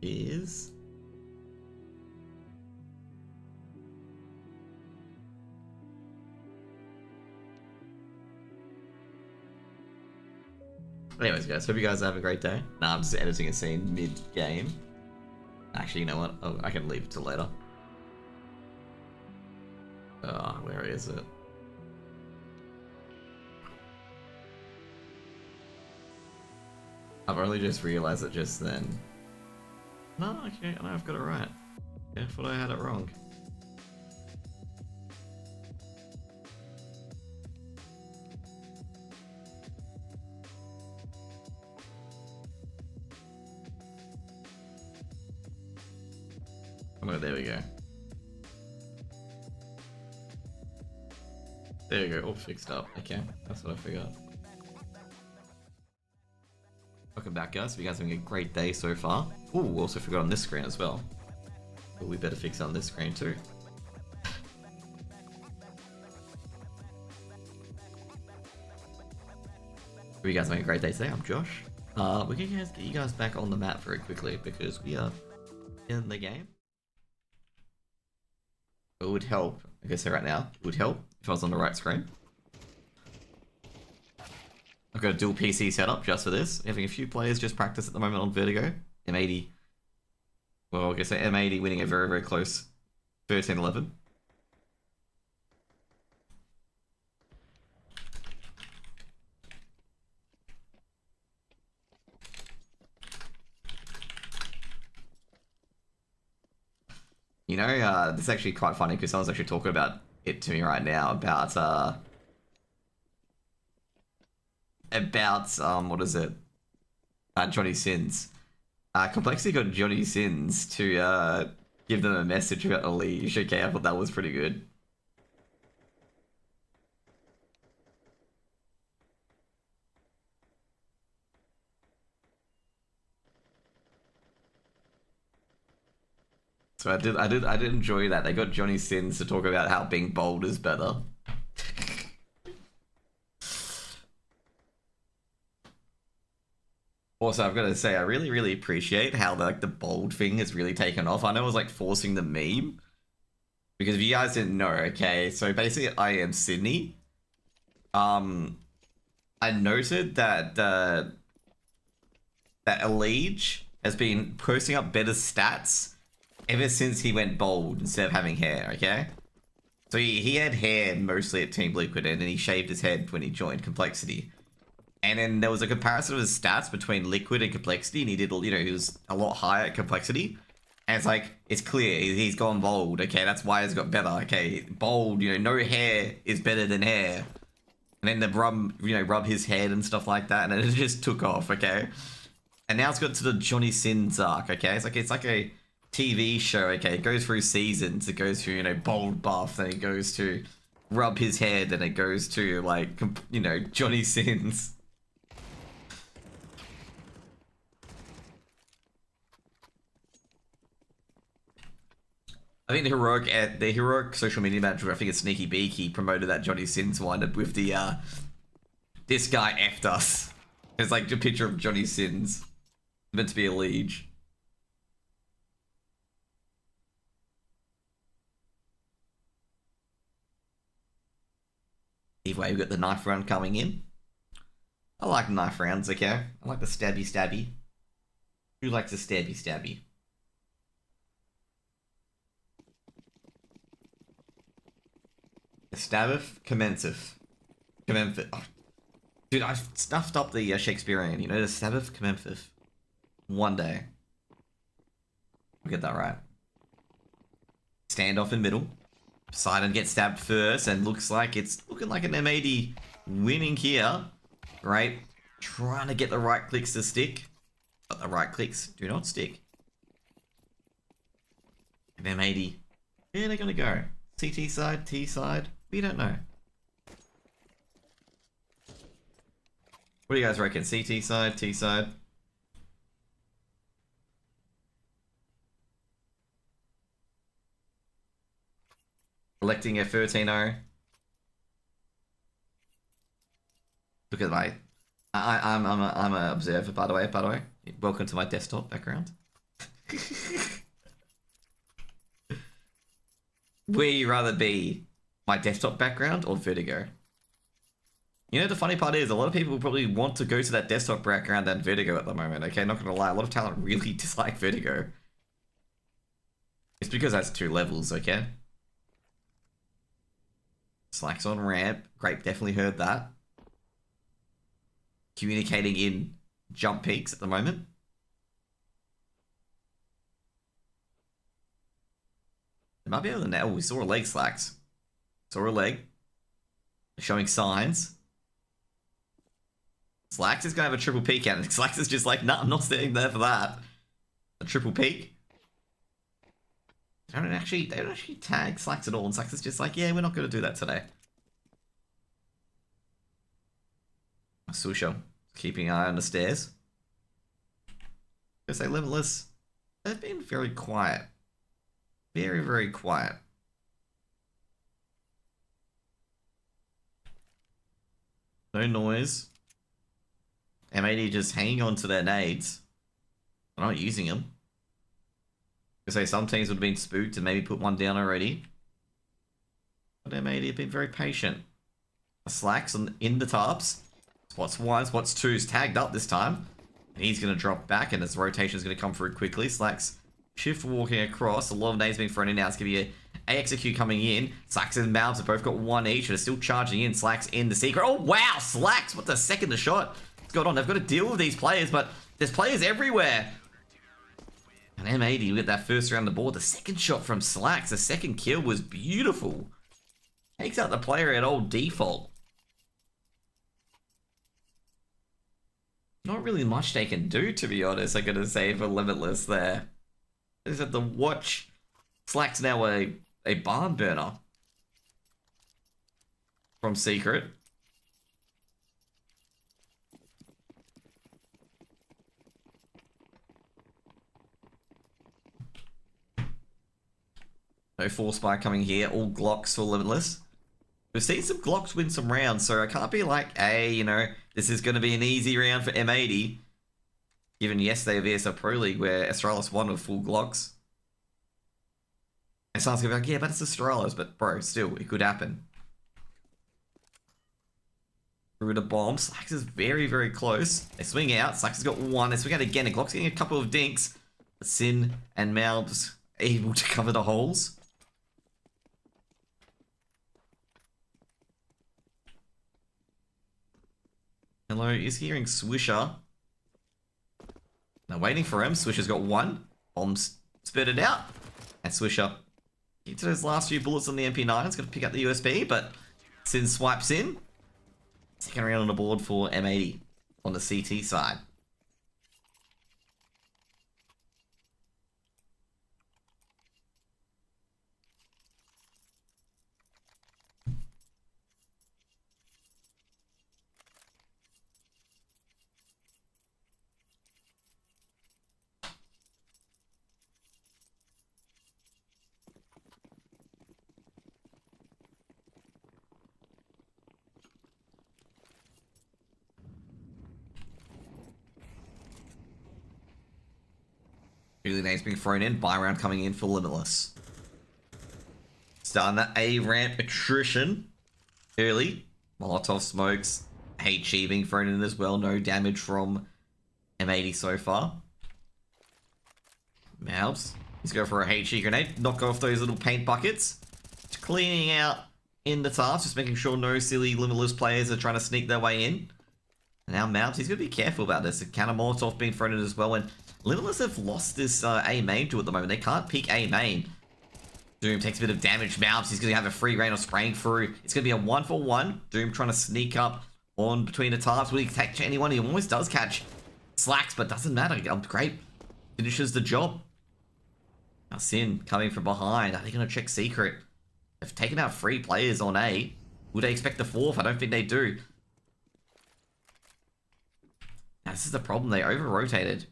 Is... Anyways, guys, hope you guys have a great day. Nah, I'm just editing a scene mid-game. Actually, you know what? Oh, I can leave it till later. Where is it? I've only just realized it just then. No, okay, I know I've got it right. Yeah, I thought I had it wrong. Oh, there we go. There you go, all fixed up. Okay, that's what I forgot. Welcome back, guys. Hope you guys are having a great day so far. Ooh, also forgot on this screen as well. But we better fix it on this screen too. Hope you guys are having a great day today. I'm Josh. We're gonna get you guys back on the map very quickly because we are in the game. It would help, I guess right now, it would help if I was on the right screen. I've got a dual PC setup just for this. Having a few players just practice at the moment on Vertigo. M80. Well, I guess M80 winning a very, very close 13-11. You know, this is actually quite funny because someone's actually talking about it to me right now about what is it? Johnny Sins. Complexity got Johnny Sins to give them a message about the leash. Okay, I thought that was pretty good. So I did enjoy that. They got Johnny Sins to talk about how being bold is better. Also, I've got to say, I really, really appreciate how the bold thing has really taken off. I know it was like forcing the meme. Because if you guys didn't know, okay, so basically I am Sydney. I noted that that Elige has been posting up better stats ever since he went bold instead of having hair, okay? So he had hair mostly at Team Liquid and then he shaved his head when he joined Complexity. And then there was a comparison of his stats between Liquid and Complexity, and he did, you know, he was a lot higher at Complexity. And it's like, it's clear, he's gone bold, okay, that's why he's got better, okay? Bold, you know, no hair is better than hair. And then the rub his head and stuff like that, and it just took off, okay? And now it's got to the Johnny Sins arc, okay? It's like a TV show, okay? It goes through seasons, it goes through, you know, bold buff, then it goes to rub his head, and it goes to, like, you know, Johnny Sins. I think the heroic social media manager, I think it's Sneaky Beaky, promoted that Johnny Sins winded with the this guy effed us. It's like a picture of Johnny Sins, meant to be a liege. Either way, we've got the knife round coming in. I like knife rounds, okay? I like the stabby. Who likes a stabby? Stabbeth, commenceth. Oh, dude, I've stuffed up the Shakespearean, you know, the Stabbeth, commenceth. One day. I'll get that right. Standoff in middle. Poseidon gets stabbed first, and looks like it's looking like an M80 winning here. Right? Trying to get the right clicks to stick. But the right clicks do not stick. And M80. Where are they going to go? CT side, T side? We don't know. What do you guys reckon? CT side, T side? Electing a 13-0. Look at my... I'm an observer, by the way. Welcome to my desktop background. Where you rather be, my desktop background or Vertigo? You know, the funny part is, a lot of people probably want to go to that desktop background than Vertigo at the moment, okay? Not gonna lie, a lot of talent really dislike Vertigo. It's because that's 2 levels, okay? Slacks on ramp. Grape definitely heard that. Communicating in jump peaks at the moment. They might be able to now. We saw a leg, Slacks. Saw a leg. Showing signs. Slacks is going to have a triple peek at it. Slacks is just like, nah, I'm not staying there for that. A triple peek. They don't actually tag Slacks at all. And Slacks is just like, yeah, we're not going to do that today. Susha, keeping an eye on the stairs. I say Limitless, they've been very quiet. Very, very quiet. No noise. M80 just hanging on to their nades. They're not using them. I say some teams would have been spooked and maybe put one down already. But M80 have been very patient. Slacks in the tops. Spots 1, spots 2 is tagged up this time. And he's going to drop back and his rotation is going to come through quickly. Slacks shift walking across. A lot of nades being thrown in now. It's going to be a execute coming in. Slacks and Mouths have both got 1 each. They're still charging in. Slacks in the secret. Oh, wow. Slacks. What the second the shot? What's going on? They've got to deal with these players, but there's players everywhere. And M80 will get that first round the board. The second shot from Slacks. The second kill was beautiful. Takes out the player at old default. Not really much they can do, to be honest, I'm going to say, for Limitless there. They just have to watch. Slacks now a barn burner from Secret. No force spike coming here. All Glocks for Limitless. We've seen some Glocks win some rounds, so I can't be like, hey, you know, this is going to be an easy round for M80. Given yesterday of ESL Pro League where Astralis won with full Glocks. And someone's going to be like, yeah, but it's Astralis. But bro, still, it could happen. Through the bomb. Slacks is very, very close. They swing out. Slacks has got 1. They swing out again. And Glock's getting a couple of dinks. But Sin and Mouths able to cover the holes. Hello, is hearing Swisher. Now waiting for him. Swisher's got 1. Bombs spurted out. And Swisher gets to those last few bullets on the MP9. It's going to pick up the USB, but Sin swipes in. Second round on the board for M80 on the CT side. Really nice being thrown in. Buy round coming in for Limitless. Starting that A ramp attrition early. Molotov smokes. HE being thrown in as well. No damage from M80 so far. Mouths. He's going for a HE grenade. Knock off those little paint buckets. Just cleaning out in the task. Just making sure no silly Limitless players are trying to sneak their way in. And now Mouths. He's going to be careful about this. A counter Molotov being thrown in as well. And Limitless have lost this A main to at the moment. They can't peek A main. Doom takes a bit of damage. Mouths, he's going to have a free reign of spraying through. It's going to be a 1-for-1. Doom trying to sneak up on between the tarps. Will he catch anyone? He almost does catch Slacks, but doesn't matter. Great. Finishes the job. Now Sin coming from behind. Are they going to check Secret? They've taken out 3 players on A. Would they expect the 4th? I don't think they do. Now, this is the problem. They over-rotated.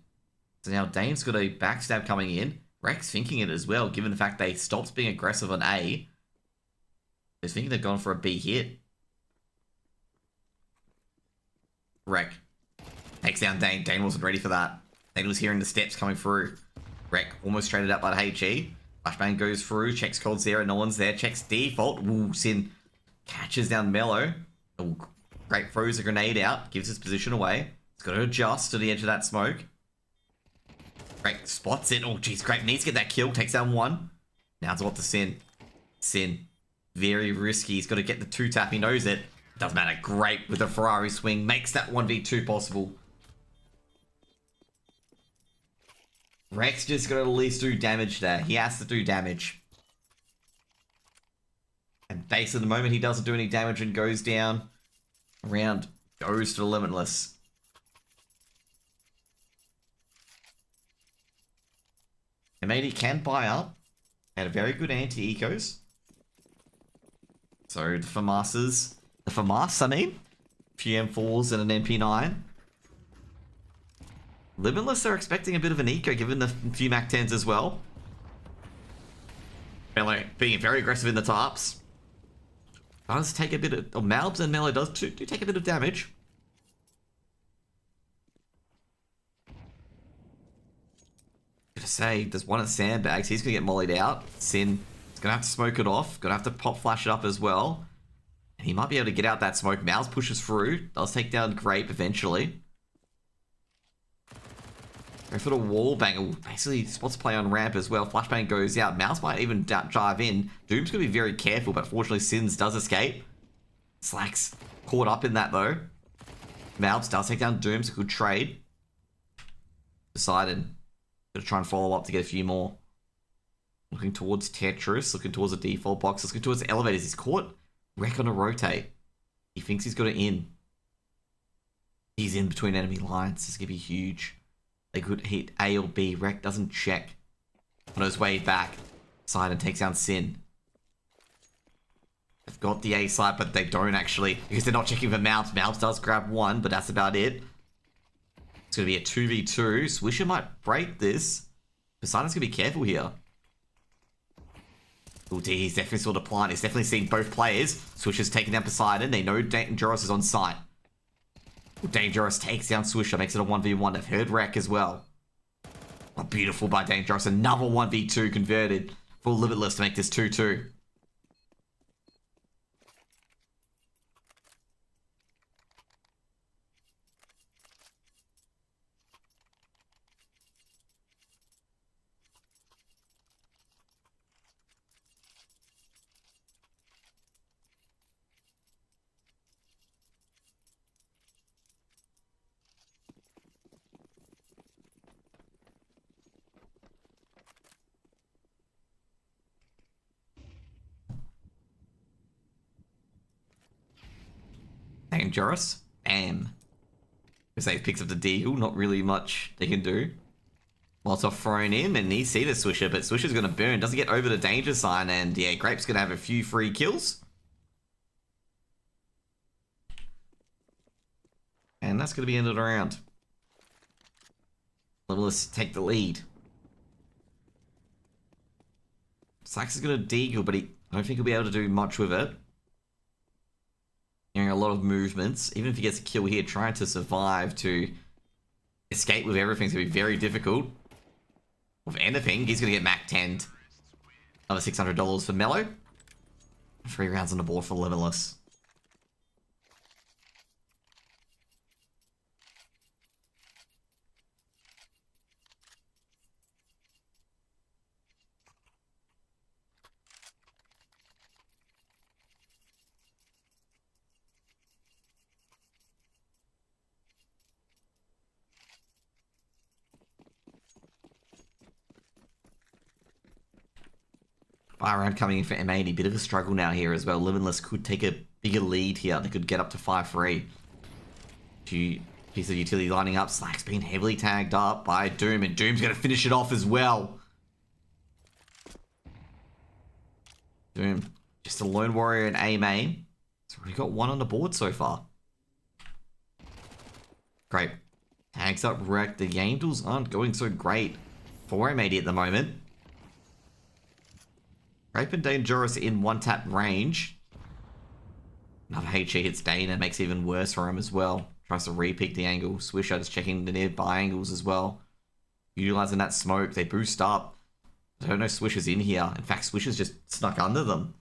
So now Dane's got a backstab coming in. Rex thinking it as well, given the fact they stopped being aggressive on A. He's thinking they've gone for a B hit. Wreck takes down Dane. Dane wasn't ready for that. Dane was hearing the steps coming through. Wreck almost traded up by the HE. Flashbang goes through, checks cold zero, no one's there, checks default. Ooh, Sin catches down Mellow. Ooh, Great throws a grenade out, gives his position away. He's got to adjust to the edge of that smoke. Great spots it. Oh, jeez, Great needs to get that kill, takes down one. Now it's what to Sin. Sin, very risky. He's got to get the 2-tap, he knows it. Doesn't matter, Great with a Ferrari swing, makes that 1v2 possible. Rex just got to at least do damage there. He has to do damage. And basically the moment he doesn't do any damage and goes down, round goes to the Limitless. M80 can buy up. Had a very good anti-ecos. So the FAMASs, few M4s and an MP9. Limitless are expecting a bit of an eco given the few Mac 10s as well. Mellow being very aggressive in the tops. Does take a bit of... Oh, Malbs and Mellow do take a bit of damage. Gonna say, there's one at Sandbags. He's gonna get mollied out. Sin is gonna have to smoke it off. Gonna have to pop flash it up as well. And he might be able to get out that smoke. Mouse pushes through. Does take down Grape eventually. Go for the wall bang. Ooh, basically, spots play on ramp as well. Flashbang goes out. Mouse might even dive in. Doom's going to be very careful, but fortunately, Sins does escape. Slacks caught up in that, though. Malbs does take down Doom's a good trade. Poseidon. Going to try and follow up to get a few more. Looking towards Tetris. Looking towards the default box. Looking towards the elevators. He's caught Wreck on a rotate. He thinks he's got it in. He's in between enemy lines. This is going to be huge. They could hit A or B. Wreck doesn't check. On his way back, Poseidon takes down Sin. They've got the A side, but they don't actually, because they're not checking for Malbs. Malbs does grab one, but that's about it. It's going to be a 2v2. Swisher might break this. Poseidon's going to be careful here. Oh, dear, he's definitely saw the plant. He's definitely seen both players. Swisher's taking down Poseidon. They know Dangerous is on site. Dangerous takes down Swisher, makes it a 1v1. They've heard Wreck as well. Oh, beautiful by Dangerous. Another 1v2 converted for Limitless to make this 2-2. Dangerous. Bam. Because they picks up the deal. Not really much they can do. Molotov thrown in, and he sees the Swisher, but Swisher's going to burn. Doesn't get over the danger sign, and yeah, Grape's going to have a few free kills. And that's going to be ended around. Limitless take the lead. Sax is going to deagle, but I don't think he'll be able to do much with it. Hearing a lot of movements. Even if he gets a kill here, trying to survive to escape with everything's going to be very difficult. With anything, he's going to get Mac 10'd. Another $600 for Mellow. 3 rounds on the board for Limitless. Fire round coming in for M80. Bit of a struggle now here as well. Limitless could take a bigger lead here. They could get up to 5-3. Few piece of utility lining up. Slack's been heavily tagged up by Doom, and Doom's going to finish it off as well. Doom, just a lone warrior in A main. He's already got 1 on the board so far. Great. Tags up Wreck. The Angels aren't going so great for M80 at the moment. Grape and Dangerous in 1-tap range. Another HE hits Dane and makes it even worse for him as well. Tries to re-peek the angle. Swisher just checking the nearby angles as well. Utilizing that smoke. They boost up. I don't know Swisher's in here. In fact, Swisher's just snuck under them.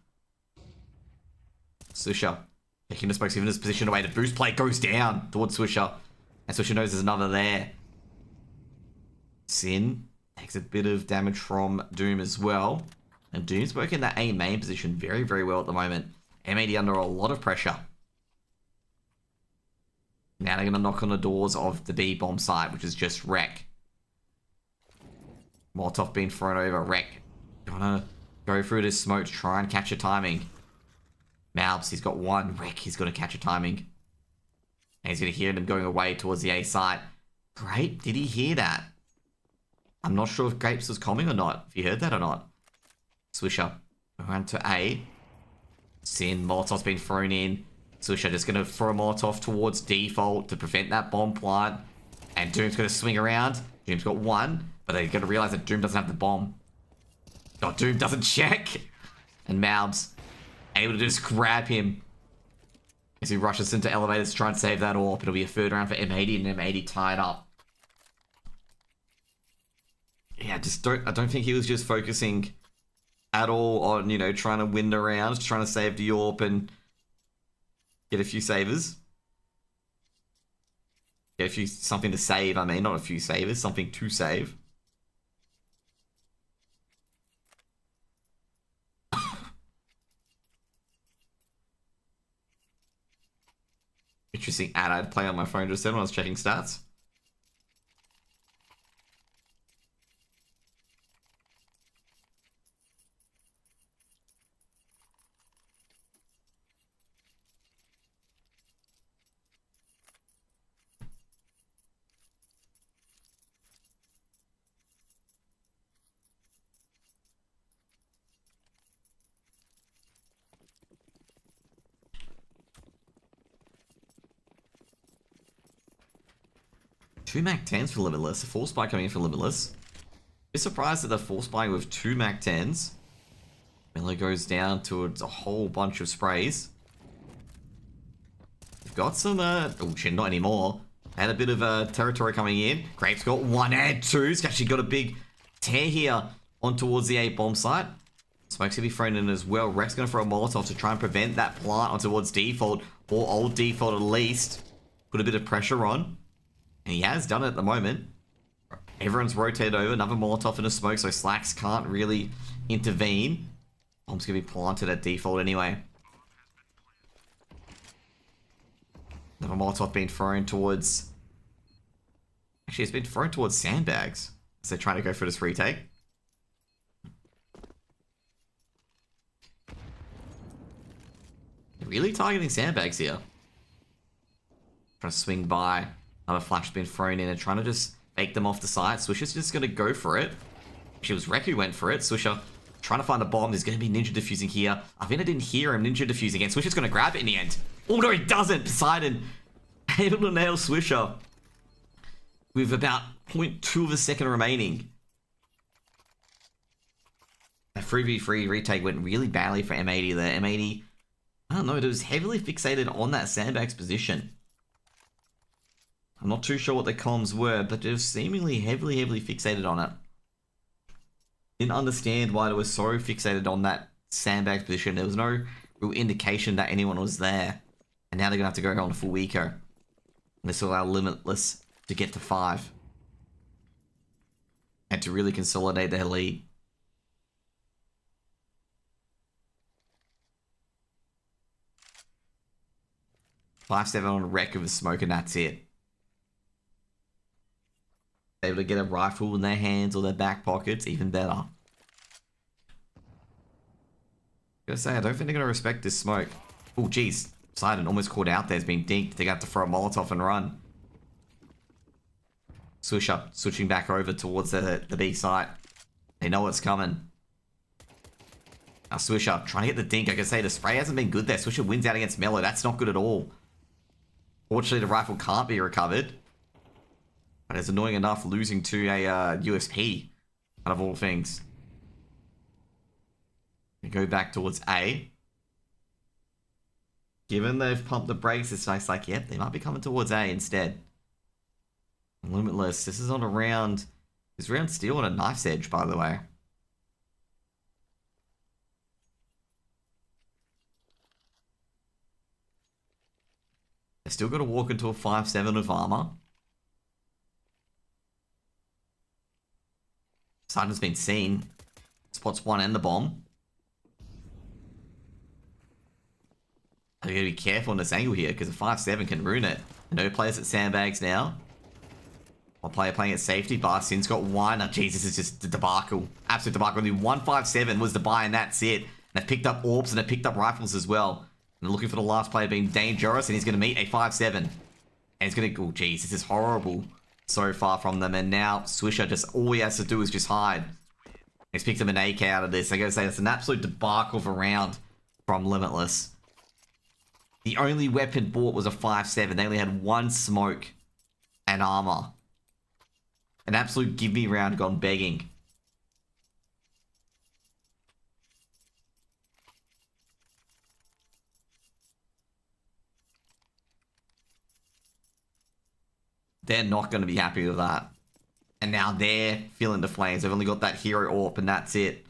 Swisher taking the smokes, even his position away. The boost plate goes down towards Swisher. And Swisher knows there's another there. Sin takes a bit of damage from Doom as well. And Doom's working that A main position very, very well at the moment. M80 under a lot of pressure. Now they're going to knock on the doors of the B bomb site, which is just Wreck. Molotov being thrown over. Wreck gonna go through this smoke to try and catch a timing. Malbs, he's got one. Wreck, he's going to catch a timing. And he's going to hear them going away towards the A site. Grape, did he hear that? I'm not sure if Grapes was coming or not. If you heard that or not. Swisher around to A. Sin, Molotov's been thrown in. Swisher just going to throw a Molotov towards default to prevent that bomb plant. And Doom's going to swing around. Doom's got one, but they're going to realize that Doom doesn't have the bomb. Oh, Doom doesn't check. And Malbs able to just grab him as he rushes into elevators to try and save that AWP. It'll be a third round for M80 and M80 tied up. Yeah, I don't think he was just focusing at all on, you know, trying to win the round, trying to save the AWP and get a few savers. Get a few, something to save, I mean, not a few savers, something to save. Interesting ad I'd play on my phone just then when I was checking stats. Two Mac 10s for Limitless. A full spy coming in for Limitless. Bit surprised that they're full spying with two Mac 10s. Miller goes down towards a whole bunch of sprays. They've got some, oh shit, not anymore. Had a bit of territory coming in. Grape's got one and two. He's actually got a big tear here on towards the A bomb site. Smoke's gonna be thrown in as well. Rex gonna throw a Molotov to try and prevent that plant on towards default, or old default at least. Put a bit of pressure on. And he has done it at the moment. Everyone's rotated over. Another Molotov in a smoke, so Slacks can't really intervene. Bomb's going to be planted at default anyway. Another Molotov being thrown towards... Actually, it's been thrown towards sandbags. As they're trying to go for this retake. They're really targeting sandbags here. Trying to swing by. Another flash has been thrown in and trying to just fake them off the side. Swisher's just going to go for it. Actually, it was Rek who went for it. Swisher trying to find a bomb. There's going to be ninja diffusing here. I think I didn't hear him ninja diffusing again. Swisher's going to grab it in the end. Oh, no, he doesn't. Poseidon able to nail Swisher with about 0.2 of a second remaining. That 3v3 retake went really badly for M80 there. M80, I don't know, it was heavily fixated on that sandbags position. I'm not too sure what the comms were, but it was seemingly heavily fixated on it. Didn't understand why they were so fixated on that sandbag position. There was no real indication that anyone was there. And now they're going to have to go on a full eco. And this will allow Limitless to get to 5. And to really consolidate their lead. 5-7 on Wreck with a smoke and that's it. Able to get a rifle in their hands or their back pockets, even better. Gotta say, I don't think they're gonna respect this smoke. Oh, geez. Poseidon almost caught out there. Has been dinked. They're gonna have to throw a Molotov and run. Swisher switching back over towards the B site. They know what's coming. Now Swisher trying to get the dink. I can say the spray hasn't been good there. Swisher wins out against Mello. That's not good at all. Fortunately, the rifle can't be recovered. But it's annoying enough losing to a USP out of all things. We go back towards A. Given they've pumped the brakes, it's nice like, yep, they might be coming towards A instead. Limitless. This is on a round. This round still on a knife's edge, by the way. They've still got to walk into a 5-7 of armor. Poseidon's been seen. Spots one and the bomb. You gotta be careful on this angle here, because a 5-7 can ruin it. No players at sandbags now. One player playing at safety. Bastion's got one. Oh, jeez, this is just a debacle. Absolute debacle. Only 157 was the buy, and that's it. And they've picked up orbs, and they've picked up rifles as well. And they're looking for the last player being dangerous, and he's going to meet a 5-7. And he's going to... Oh, jeez, this is horrible so far from them. And now Swisher, just all he has to do is just hide. He's picked him an AK out of this. I got to say, it's an absolute debacle of a round from Limitless. The only weapon bought was a 5-7. They only had one smoke and armor. An absolute give-me round gone begging. They're not going to be happy with that. And now they're feeling the flames. They've only got that hero AWP and that's it.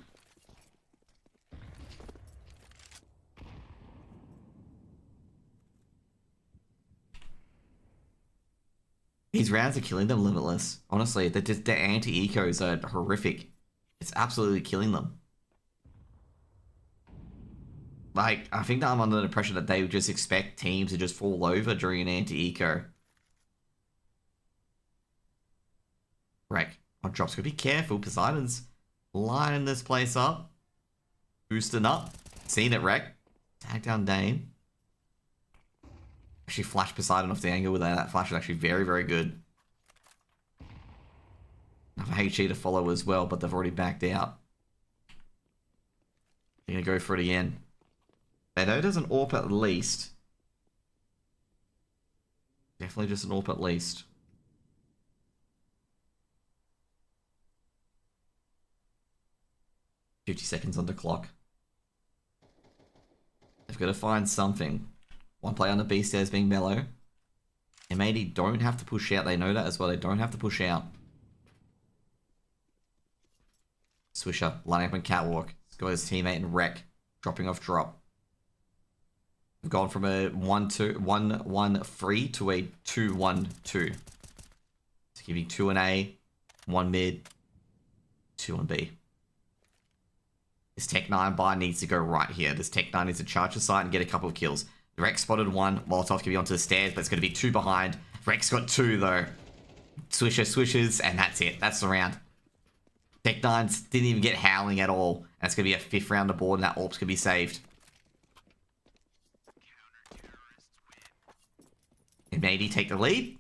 These rounds are killing them, Limitless. Honestly, their anti-ecos are horrific. It's absolutely killing them. Like, I think that I'm under the impression that they would just expect teams to just fall over during an anti-eco. Wreck. On drops, gotta be careful. Poseidon's lining this place up. Boosting up. Seen it, Wreck. Tag down Dane. Actually flashed Poseidon off the angle with that. That flash was actually very, very good. Another HE to follow as well, but they've already backed out. They're going to go for it again. They know there's an AWP at least. Definitely just an AWP at least. $50 seconds on the clock. They've got to find something. One player on the B stairs being mellow. M80 don't have to push out. They know that as well. They don't have to push out. Swisher lining up in catwalk. He's got his teammate in wreck. Dropping off drop. We've gone from a 1-1-1-3 to a 2-1-2. It's giving 2 on A, 1 mid, 2 on B. This Tech 9 buy needs to go right here. This Tech 9 needs to charge the site and get a couple of kills. Rex spotted one. Molotov can be onto the stairs, but it's going to be 2 behind. Rex got 2, though. Swisher swishes, and that's it. That's the round. Tech 9s didn't even get howling at all. And it's going to be a 5th round aboard, and that AWP's going to be saved. M80 take the lead.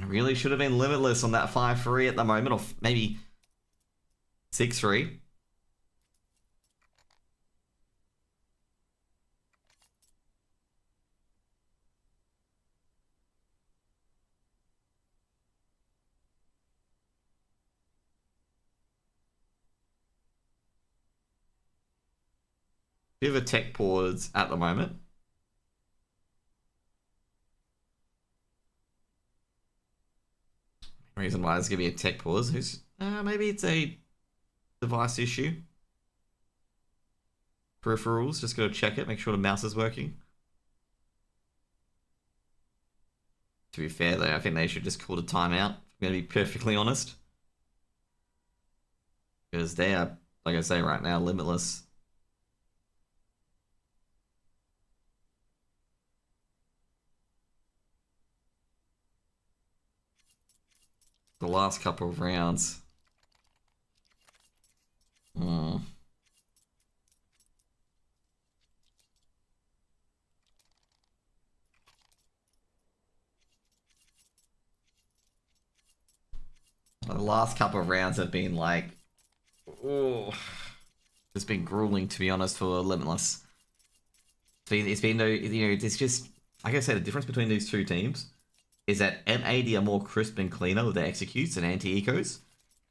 Really should have been Limitless on that 5-3 at the moment, or maybe 6-3. Bit of a tech pause at the moment. Reason why there's going to be a tech pause is maybe it's a device issue. Peripherals, just got to check it, make sure the mouse is working. To be fair though, I think they should just call the timeout. I'm going to be perfectly honest. Because they are, like I say right now, Limitless. The last couple of rounds. The last couple of rounds have been like, oh, it's been grueling to be honest for Limitless. It's been you know, it's just like I said, the difference between these two teams is that M80 are more crisp and cleaner with their executes and anti-ecos,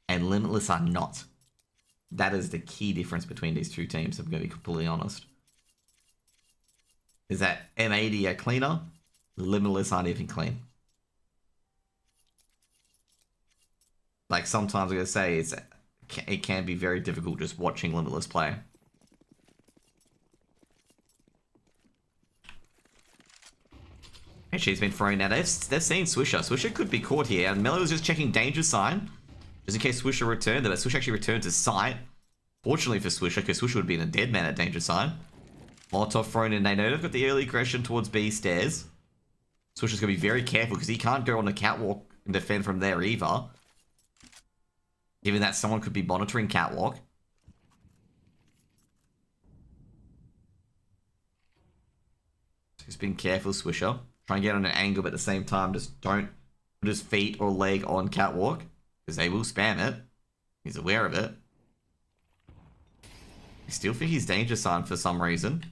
and Limitless are not. That is the key difference between these two teams, I'm going to be completely honest. is that M80 are cleaner, Limitless aren't even clean. Like, sometimes I'm going to say it can be very difficult just watching Limitless play. And she's been thrown out. They've seen Swisher. Swisher could be caught here, and Mello was just checking danger sign, just in case Swisher returned. But Swisher actually returned to sight. Fortunately for Swisher, because Swisher would be in a dead man at danger sign. Molotov thrown in. They know they've got the early aggression towards B stairs. Swisher's going to be very careful, because he can't go on the catwalk and defend from there either. Given that someone could be monitoring catwalk. Just being careful, Swisher. Try and get on an angle, but at the same time, just don't put his feet or leg on catwalk, because they will spam it. He's aware of it. I still think he's danger sign for some reason.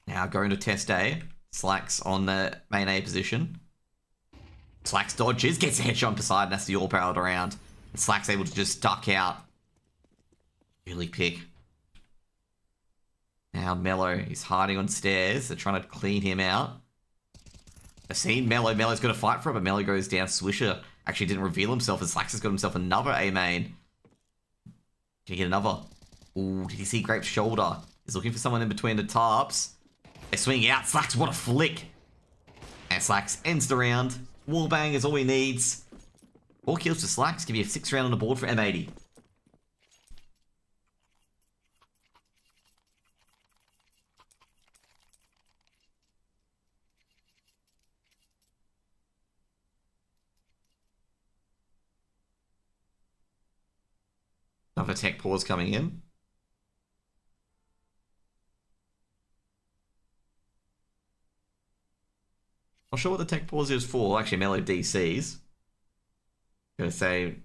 Now going to test A. Slacks on the main A position. Slacks dodges, gets a headshot on Poseidon, that's the all barreled around. And Slack's able to just duck out. Really pick. Now Mello is hiding on stairs. They're trying to clean him out. I've seen Mello. Mello's going to fight for it, but Mello goes down. Swisher actually didn't reveal himself, and Slacks has got himself another A main. Can he get another? Ooh, did he see Grape's shoulder? He's looking for someone in between the tops. They're swinging out. Slacks, what a flick. And Slacks ends the round. Wallbang is all he needs. 4 kills to Slacks. Give you a 6th round on the board for M80. Another tech pause coming in. Not sure what the tech pause is for. Actually, Mello DCs. Gonna say,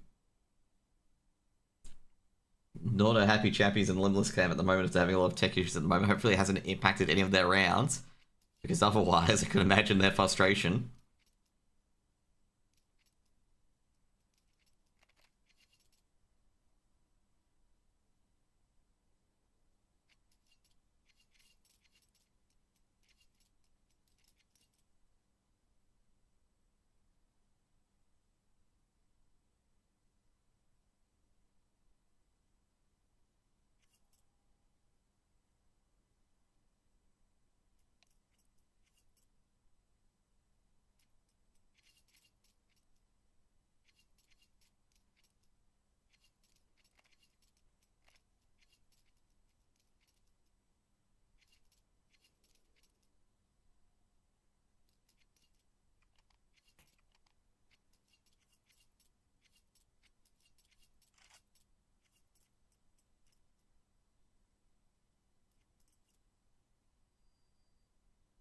not a happy chappies in Limitless camp at the moment. It's having a lot of tech issues at the moment. Hopefully it hasn't impacted any of their rounds, because otherwise I can imagine their frustration.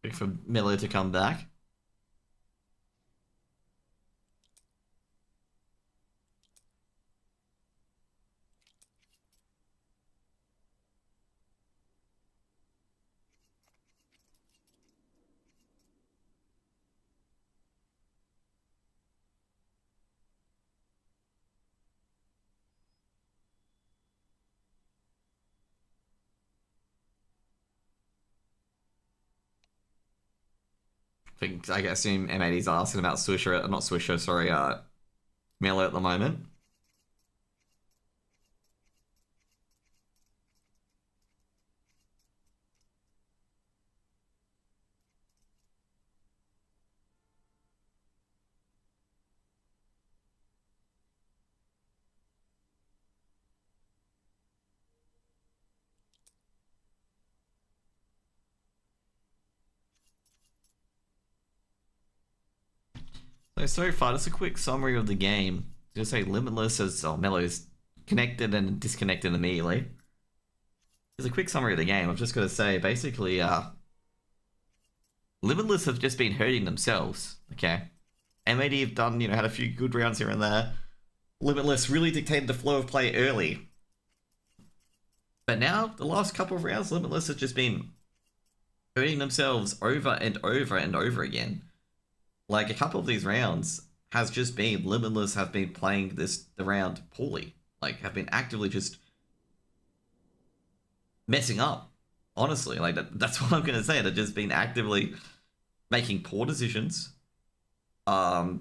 Waiting for Miller to come back. I assume M80's asking about Swisher, not Swisher, sorry, Mello at the moment. So far, just a quick summary of the game. Just say Limitless as Mello's connected and disconnected immediately. There's a quick summary of the game. I've just got to say, basically, Limitless have just been hurting themselves. Okay, M80 have done, had a few good rounds here and there. Limitless really dictated the flow of play early, but now the last couple of rounds, Limitless have just been hurting themselves over and over and over again. Like, a couple of these rounds has just been Limitless have been playing the round poorly. Like, have been actively just messing up. Honestly, like that's what I'm gonna say. They've just been actively making poor decisions,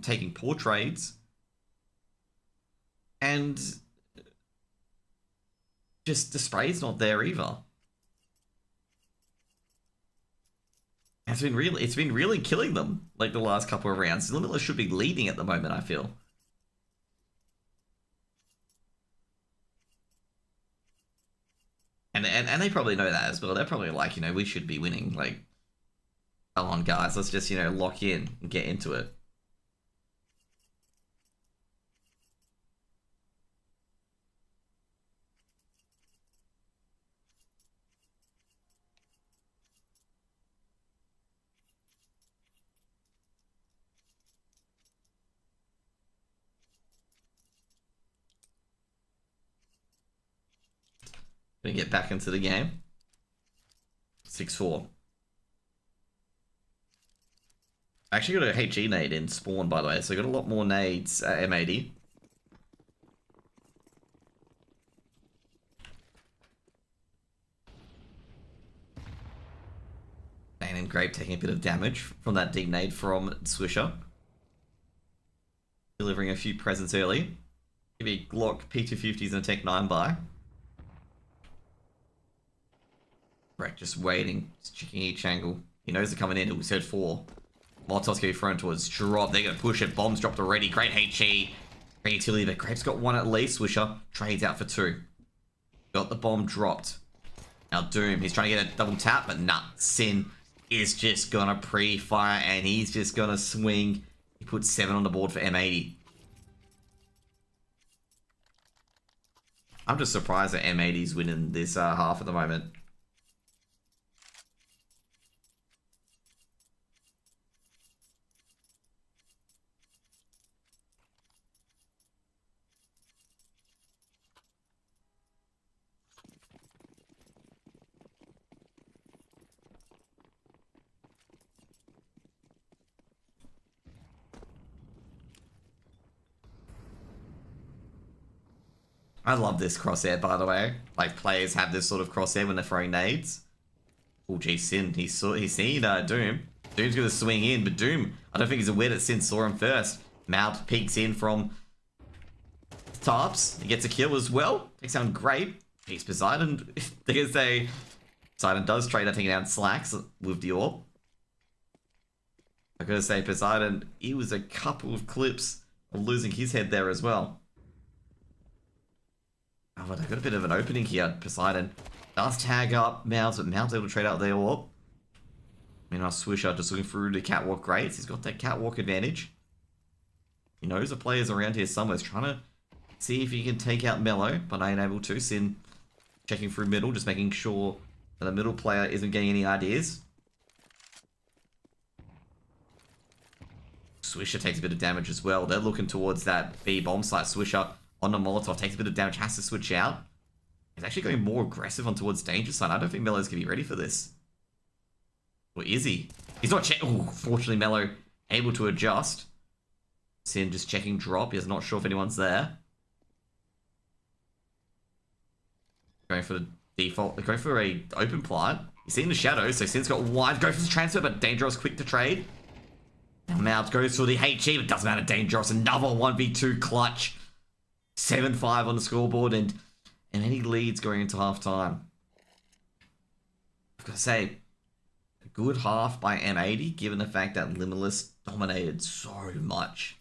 taking poor trades, and just the spray's not there either. It's been really killing them like the last couple of rounds. Limitless should be leading at the moment, I feel. And they probably know that as well. They're probably like, we should be winning. Like, come on, guys, let's just, lock in and get into it. Gonna get back into the game. 6-4. I actually got a HE nade in spawn, by the way, so I got a lot more nades at M80. And Grape taking a bit of damage from that deep nade from Swisher. Delivering a few presents early. Give me Glock, P250s, and a Tech 9 buy. Right, just waiting, just checking each angle. He knows they're coming in. He said 4. Molotov's gonna be thrown towards drop. They're gonna push it. Bombs dropped already. Great HE. Great utility, but Grape's got 1 at least. Swisher trades out for 2. Got the bomb dropped. Now Doom, he's trying to get a double tap, but nah. Sin is just gonna pre-fire, and he's just gonna swing. He puts 7 on the board for M80. I'm just surprised that M80's winning this half at the moment. I love this crosshair, by the way. Like, players have this sort of crosshair when they're throwing nades. Oh, geez, Sin. He's seen Doom. Doom's gonna swing in, but Doom, I don't think he's aware that Sin saw him first. Mount peeks in from Tarps. He gets a kill as well. Takes down Grape. He's Poseidon. They're gonna say Poseidon does trade out taking down Slacks with the orb. I gotta say, Poseidon, he was a couple of clips of losing his head there as well. Oh, but I've got a bit of an opening here. Poseidon does tag up Mounds, but Mounds able to trade out their orb. Meanwhile, Swisher just looking through the catwalk grades. He's got that catwalk advantage. He knows the players around here somewhere. He's trying to see if he can take out Mello, but ain't able to. Sin checking through middle, just making sure that the middle player isn't getting any ideas. Swisher takes a bit of damage as well. They're looking towards that B bomb site. Swisher on the Molotov takes a bit of damage, has to switch out. He's actually going more aggressive on towards danger side. I don't think Mello's going to be ready for this. Or is he? He's not fortunately Mello able to adjust. Sin just checking drop. He's not sure if anyone's there. Going for the default. Going for a open plant. He's seen the shadows, so Sin's got wide. Go for the transfer, but Dangerous quick to trade. Now Mouth goes for the HE, but doesn't matter. Dangerous. Another 1v2 clutch. 7-5 on the scoreboard, and any leads going into halftime. I've got to say, a good half by M80, given the fact that Limitless dominated so much.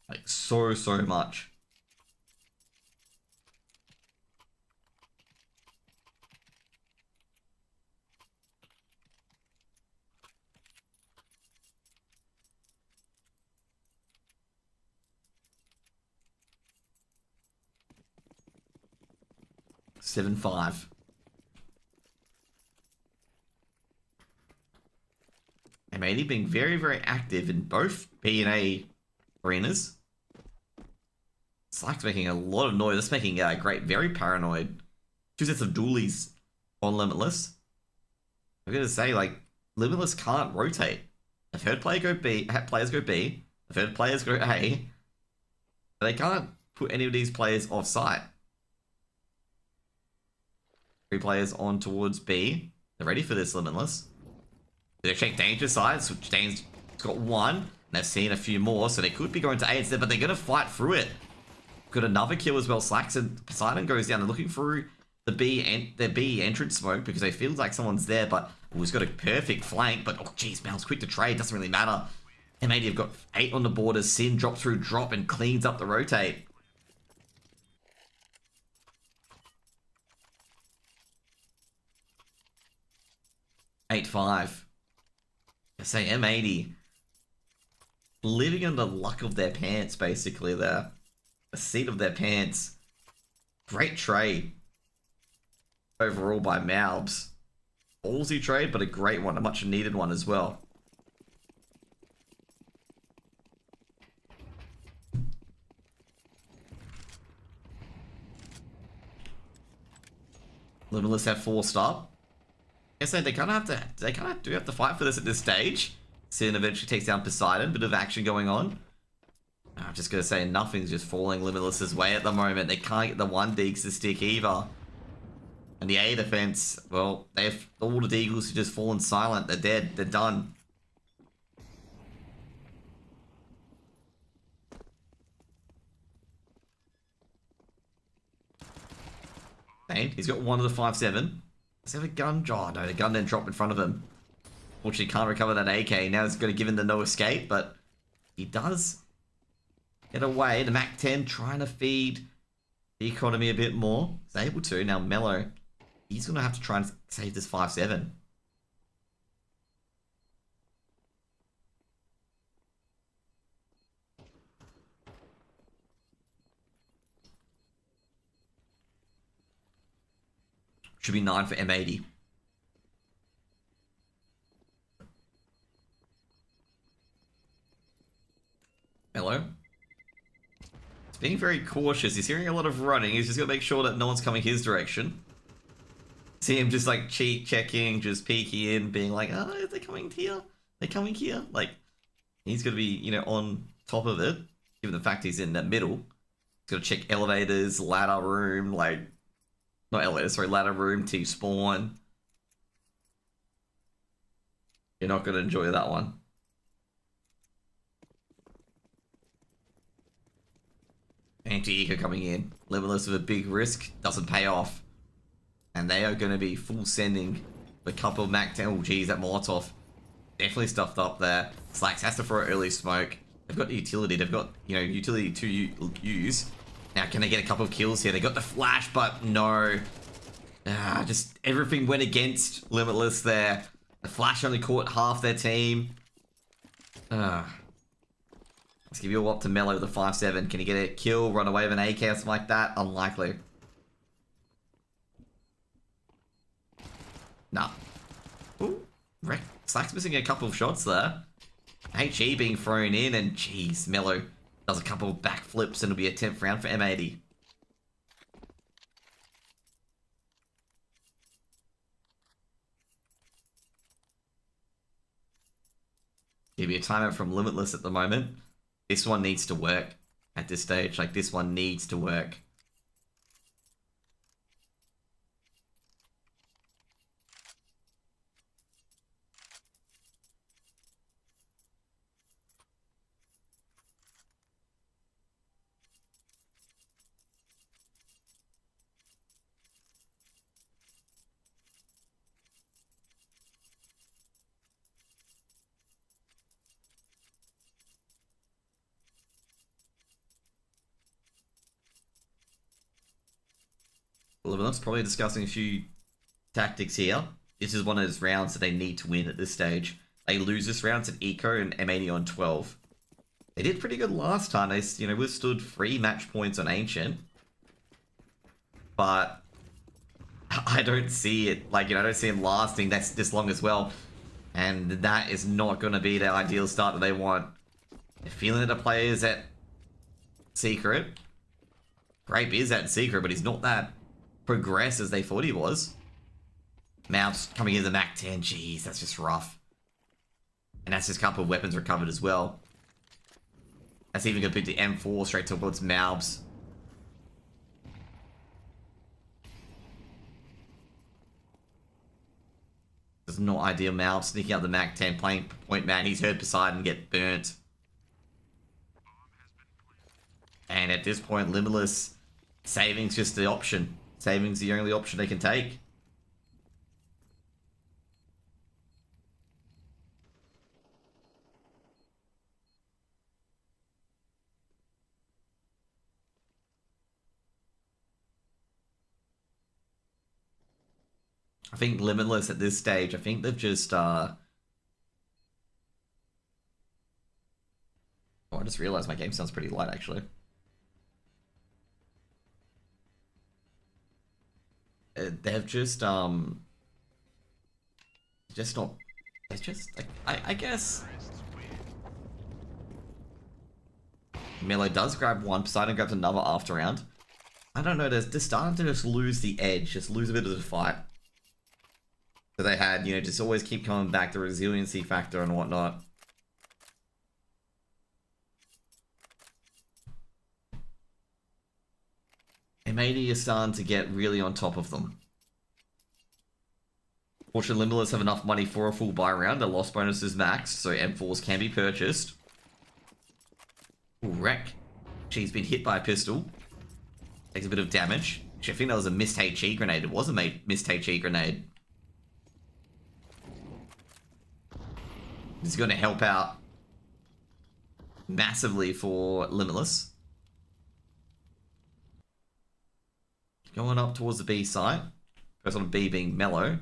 Like, so much. Seven 5. M80 being very active in both B and A arenas. Slack's making a lot of noise. That's making Great very paranoid. 2 sets of dualies on Limitless. I'm gonna say, like, Limitless can't rotate. I've heard players go B. I've heard players go A. But they can't put any of these players off site. Three players on towards B. They're ready for this, Limitless. They check Danger's side, so Dane's got one. And they've seen a few more, so they could be going to A instead, but they're going to fight through it. Got another kill as well. Slacks and Poseidon goes down. They're looking through the B entrance smoke because they feel like someone's there, but he's got a perfect flank. But oh geez, Mal's quick to trade. Doesn't really matter. M80 have got 8 on the borders. Sin drop through drop and cleans up the rotate. (8-5). I say M80 living on the luck of their pants, basically. There, the seat of their pants. Great trade overall by Malbs. Ballsy trade, but a great one, a much needed one as well. Limitless have forced up. I guess they kind of do have to fight for this at this stage. Sin eventually takes down Poseidon. Bit of action going on. I'm just gonna say nothing's just falling Limitless's way at the moment. They can't get the 1 Deags to stick either. And the A defense, well, they've all the Deagles have just fallen silent. They're dead. They're done. Dane, he's got one of the 5-7. Does he have a gun? Oh no, the gun then dropped in front of him. Fortunately, can't recover that AK. Now he's going to give him the no escape, but he does get away. The MAC-10 trying to feed the economy a bit more. He's able to. Now Mello, he's going to have to try and save this 5-7. Should be 9 for M80. Hello? He's being very cautious. He's hearing a lot of running. He's just got to make sure that no one's coming his direction. See him just like cheat checking, just peeking in, being like, oh, are they coming here? They're coming here? Like, he's going to be, you know, on top of it, given the fact he's in the middle. He's got to check elevators, ladder room, like, not elevators, sorry, ladder room, T-spawn. You're not going to enjoy that one. Anti-eco coming in. Limitless with a big risk. Doesn't pay off. And they are going to be full sending a couple of MAC-10. Oh, geez, that Molotov. Definitely stuffed up there. Slacks has to throw early smoke. They've got the utility. They've got, you know, utility to use. Now, can they get a couple of kills here? They got the flash, but no. Just everything went against Limitless there. The flash only caught half their team. Let's give you all up to Mello with the 5-7. Can he get a kill, run away with an AK or something like that? Unlikely. Nah. Ooh, Slack's missing a couple of shots there. HE being thrown in, and jeez, Mello does a couple of backflips, and it'll be a 10th round for M80. Give me a timeout from Limitless at the moment. This one needs to work at this stage. Like, this one needs to work. Limitless probably discussing a few tactics here. This is one of those rounds that they need to win at this stage. They lose this round to Eco and M80 on 12. They did pretty good last time. They, you know, withstood 3 match points on Ancient. But I don't see it, like, you know, I don't see it lasting this long as well. And that is not going to be their ideal start that they want. They're feeling that the players at Secret. Grape is at Secret, but he's not that progress as they thought he was. Mouse coming in the MAC-10. Jeez, that's just rough. And that's just a couple of weapons recovered as well. That's even going to pick the M4 straight towards Malbs. was not ideal. Mal sneaking out the Mac 10, playing point man. He's heard Poseidon get burnt. And at this point, Limitless, saving's just the option. Saving's the only option they can take. I think Limitless at this stage, I think they've just, oh, I just realized my game sounds pretty light, actually. They've just not, it's just, like, I guess. Melo does grab one, Poseidon grabs another after round. I don't know, they're starting to just lose the edge, just lose a bit of the fight. So they had, you know, just always keep coming back, the resiliency factor and whatnot. M80 is starting to get really on top of them. Fortunately, Limitless have enough money for a full buy round. Their loss bonus is maxed, so M4s can be purchased. Ooh, wreck. She's been hit by a pistol. Takes a bit of damage. Actually, I think that was a missed HE grenade. It was a missed HE grenade. This is going to help out massively for Limitless. Going up towards the B site. First on B being Mello.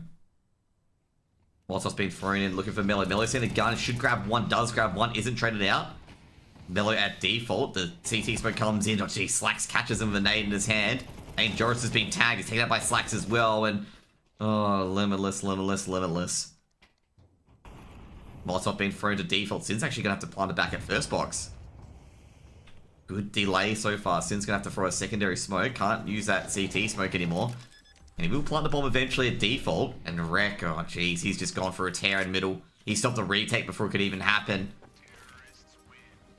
Molotov's been thrown in looking for Mello. Mello's seen a gun. Should grab one. Does grab one. Isn't traded out. Mello at default. The CT smoke comes in. Oh, gee, Slacks catches him with a nade in his hand. And Joris has been tagged. He's taken out by Slacks as well. And, oh, Limitless. Molotov being thrown to default. Sin's actually going to have to plant it back at first box. Good delay so far. Sin's going to have to throw a secondary smoke. Can't use that CT smoke anymore. And he will plant the bomb eventually at default. And wreck. Oh, jeez. He's just gone for a tear in middle. He stopped the retake before it could even happen.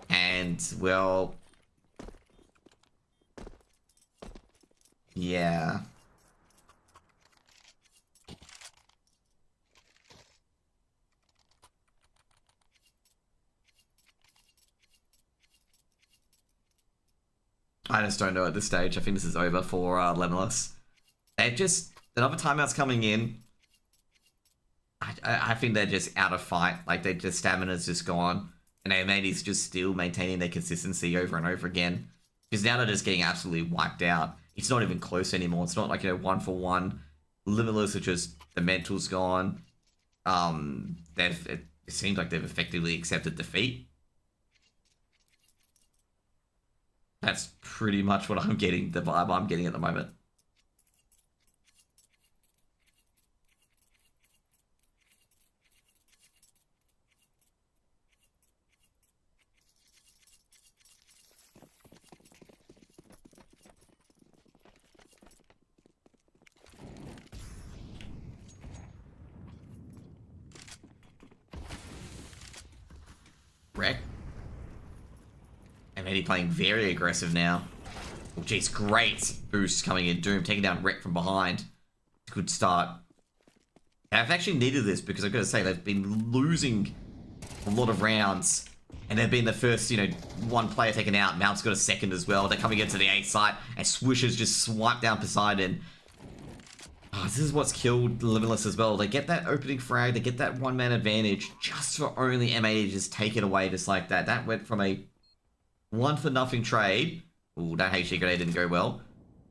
And, well... yeah. I just don't know at this stage. I think this is over for Limitless. They've just... another timeout's coming in. I think they're just out of fight. Like, their stamina's just gone. And M80's just still maintaining their consistency over and over again. Because now they're just getting absolutely wiped out. It's not even close anymore. It's not like, you know, 1-for-1. Limitless are just... the mental's gone. It seems like they've effectively accepted defeat. That's pretty much what I'm getting, the vibe I'm getting at the moment. Wreck. M80 playing very aggressive now. Oh, jeez, great boost coming in. Doom taking down Wreck from behind. Good start. I've actually needed this because I've got to say they've been losing a lot of rounds. And they've been the first, you know, one player taken out. Mount's got a second as well. They're coming into the A site and Swishers just swipe down Poseidon. Oh, this is what's killed Limitless as well. They get that opening frag, they get that one-man advantage just for only M80 to just take it away just like that. That went from a 1-for-nothing trade. Ooh, that HG grenade didn't go well.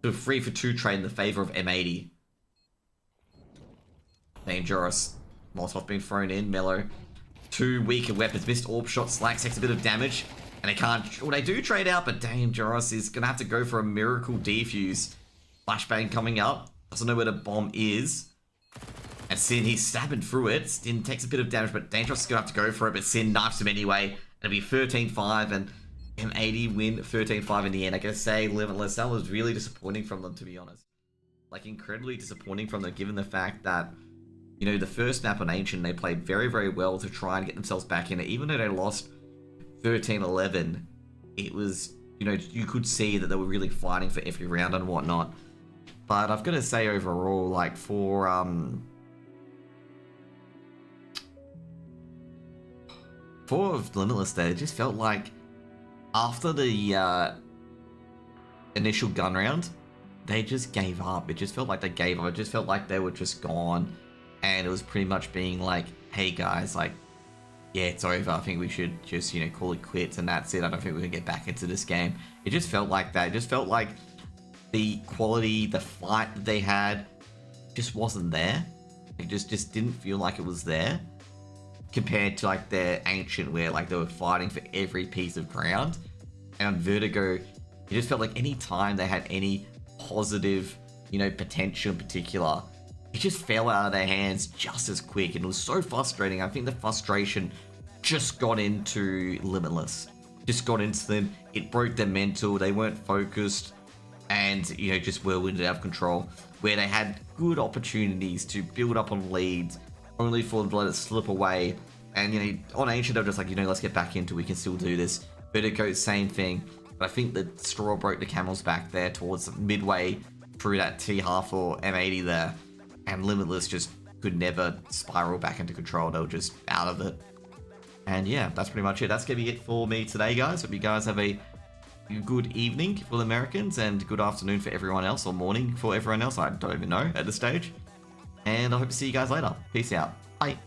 To a 3-for-2 trade in the favor of M80. Dangerous. Molotov being thrown in. Mello. 2 weaker weapons. Missed orb shot. Slacks takes a bit of damage. And they can't... well, they do trade out, but Dangerous is going to have to go for a miracle defuse. Flashbang coming up. Doesn't know where the bomb is. And Sin, he's stabbing through it. Sin takes a bit of damage, but Dangerous is going to have to go for it. But Sin knifes him anyway. It'll be 13-5 and... M80 win 13-5 in the end. I gotta say, Limitless, that was really disappointing from them, to be honest. Like, incredibly disappointing from them, given the fact that, you know, the first map on Ancient, they played very, very well to try and get themselves back in it. Even though they lost 13-11, it was, you know, you could see that they were really fighting for every round and whatnot. But I've got to say, overall, like, for for Limitless there, it just felt like after the initial gun round, they just gave up. It just felt like they gave up. It just felt like they were just gone. And it was pretty much being like, hey guys, like, yeah, it's over. I think we should just, you know, call it quits and that's it. I don't think we're going to get back into this game. It just felt like that. It just felt like the quality, the fight that they had just wasn't there. It just didn't feel like it was there compared to like their Ancient where like they were fighting for every piece of ground. And on Vertigo, it just felt like any time they had any positive, you know, potential in particular, it just fell out of their hands just as quick, and it was so frustrating. I think the frustration just got into Limitless. Just got into them. It broke their mental. They weren't focused and, you know, just whirlwinded out of control, where they had good opportunities to build up on leads, only for them to let it slip away. And, you know, on Ancient, they're just like, you know, let's get back into it. We can still do this. Vertigo, same thing. But I think the straw broke the camel's back there towards midway through that T-half or M80 there. And Limitless just could never spiral back into control. They were just out of it. And yeah, that's pretty much it. That's going to be it for me today, guys. Hope you guys have a good evening for the Americans and good afternoon for everyone else, or morning for everyone else. I don't even know at this stage. And I hope to see you guys later. Peace out. Bye.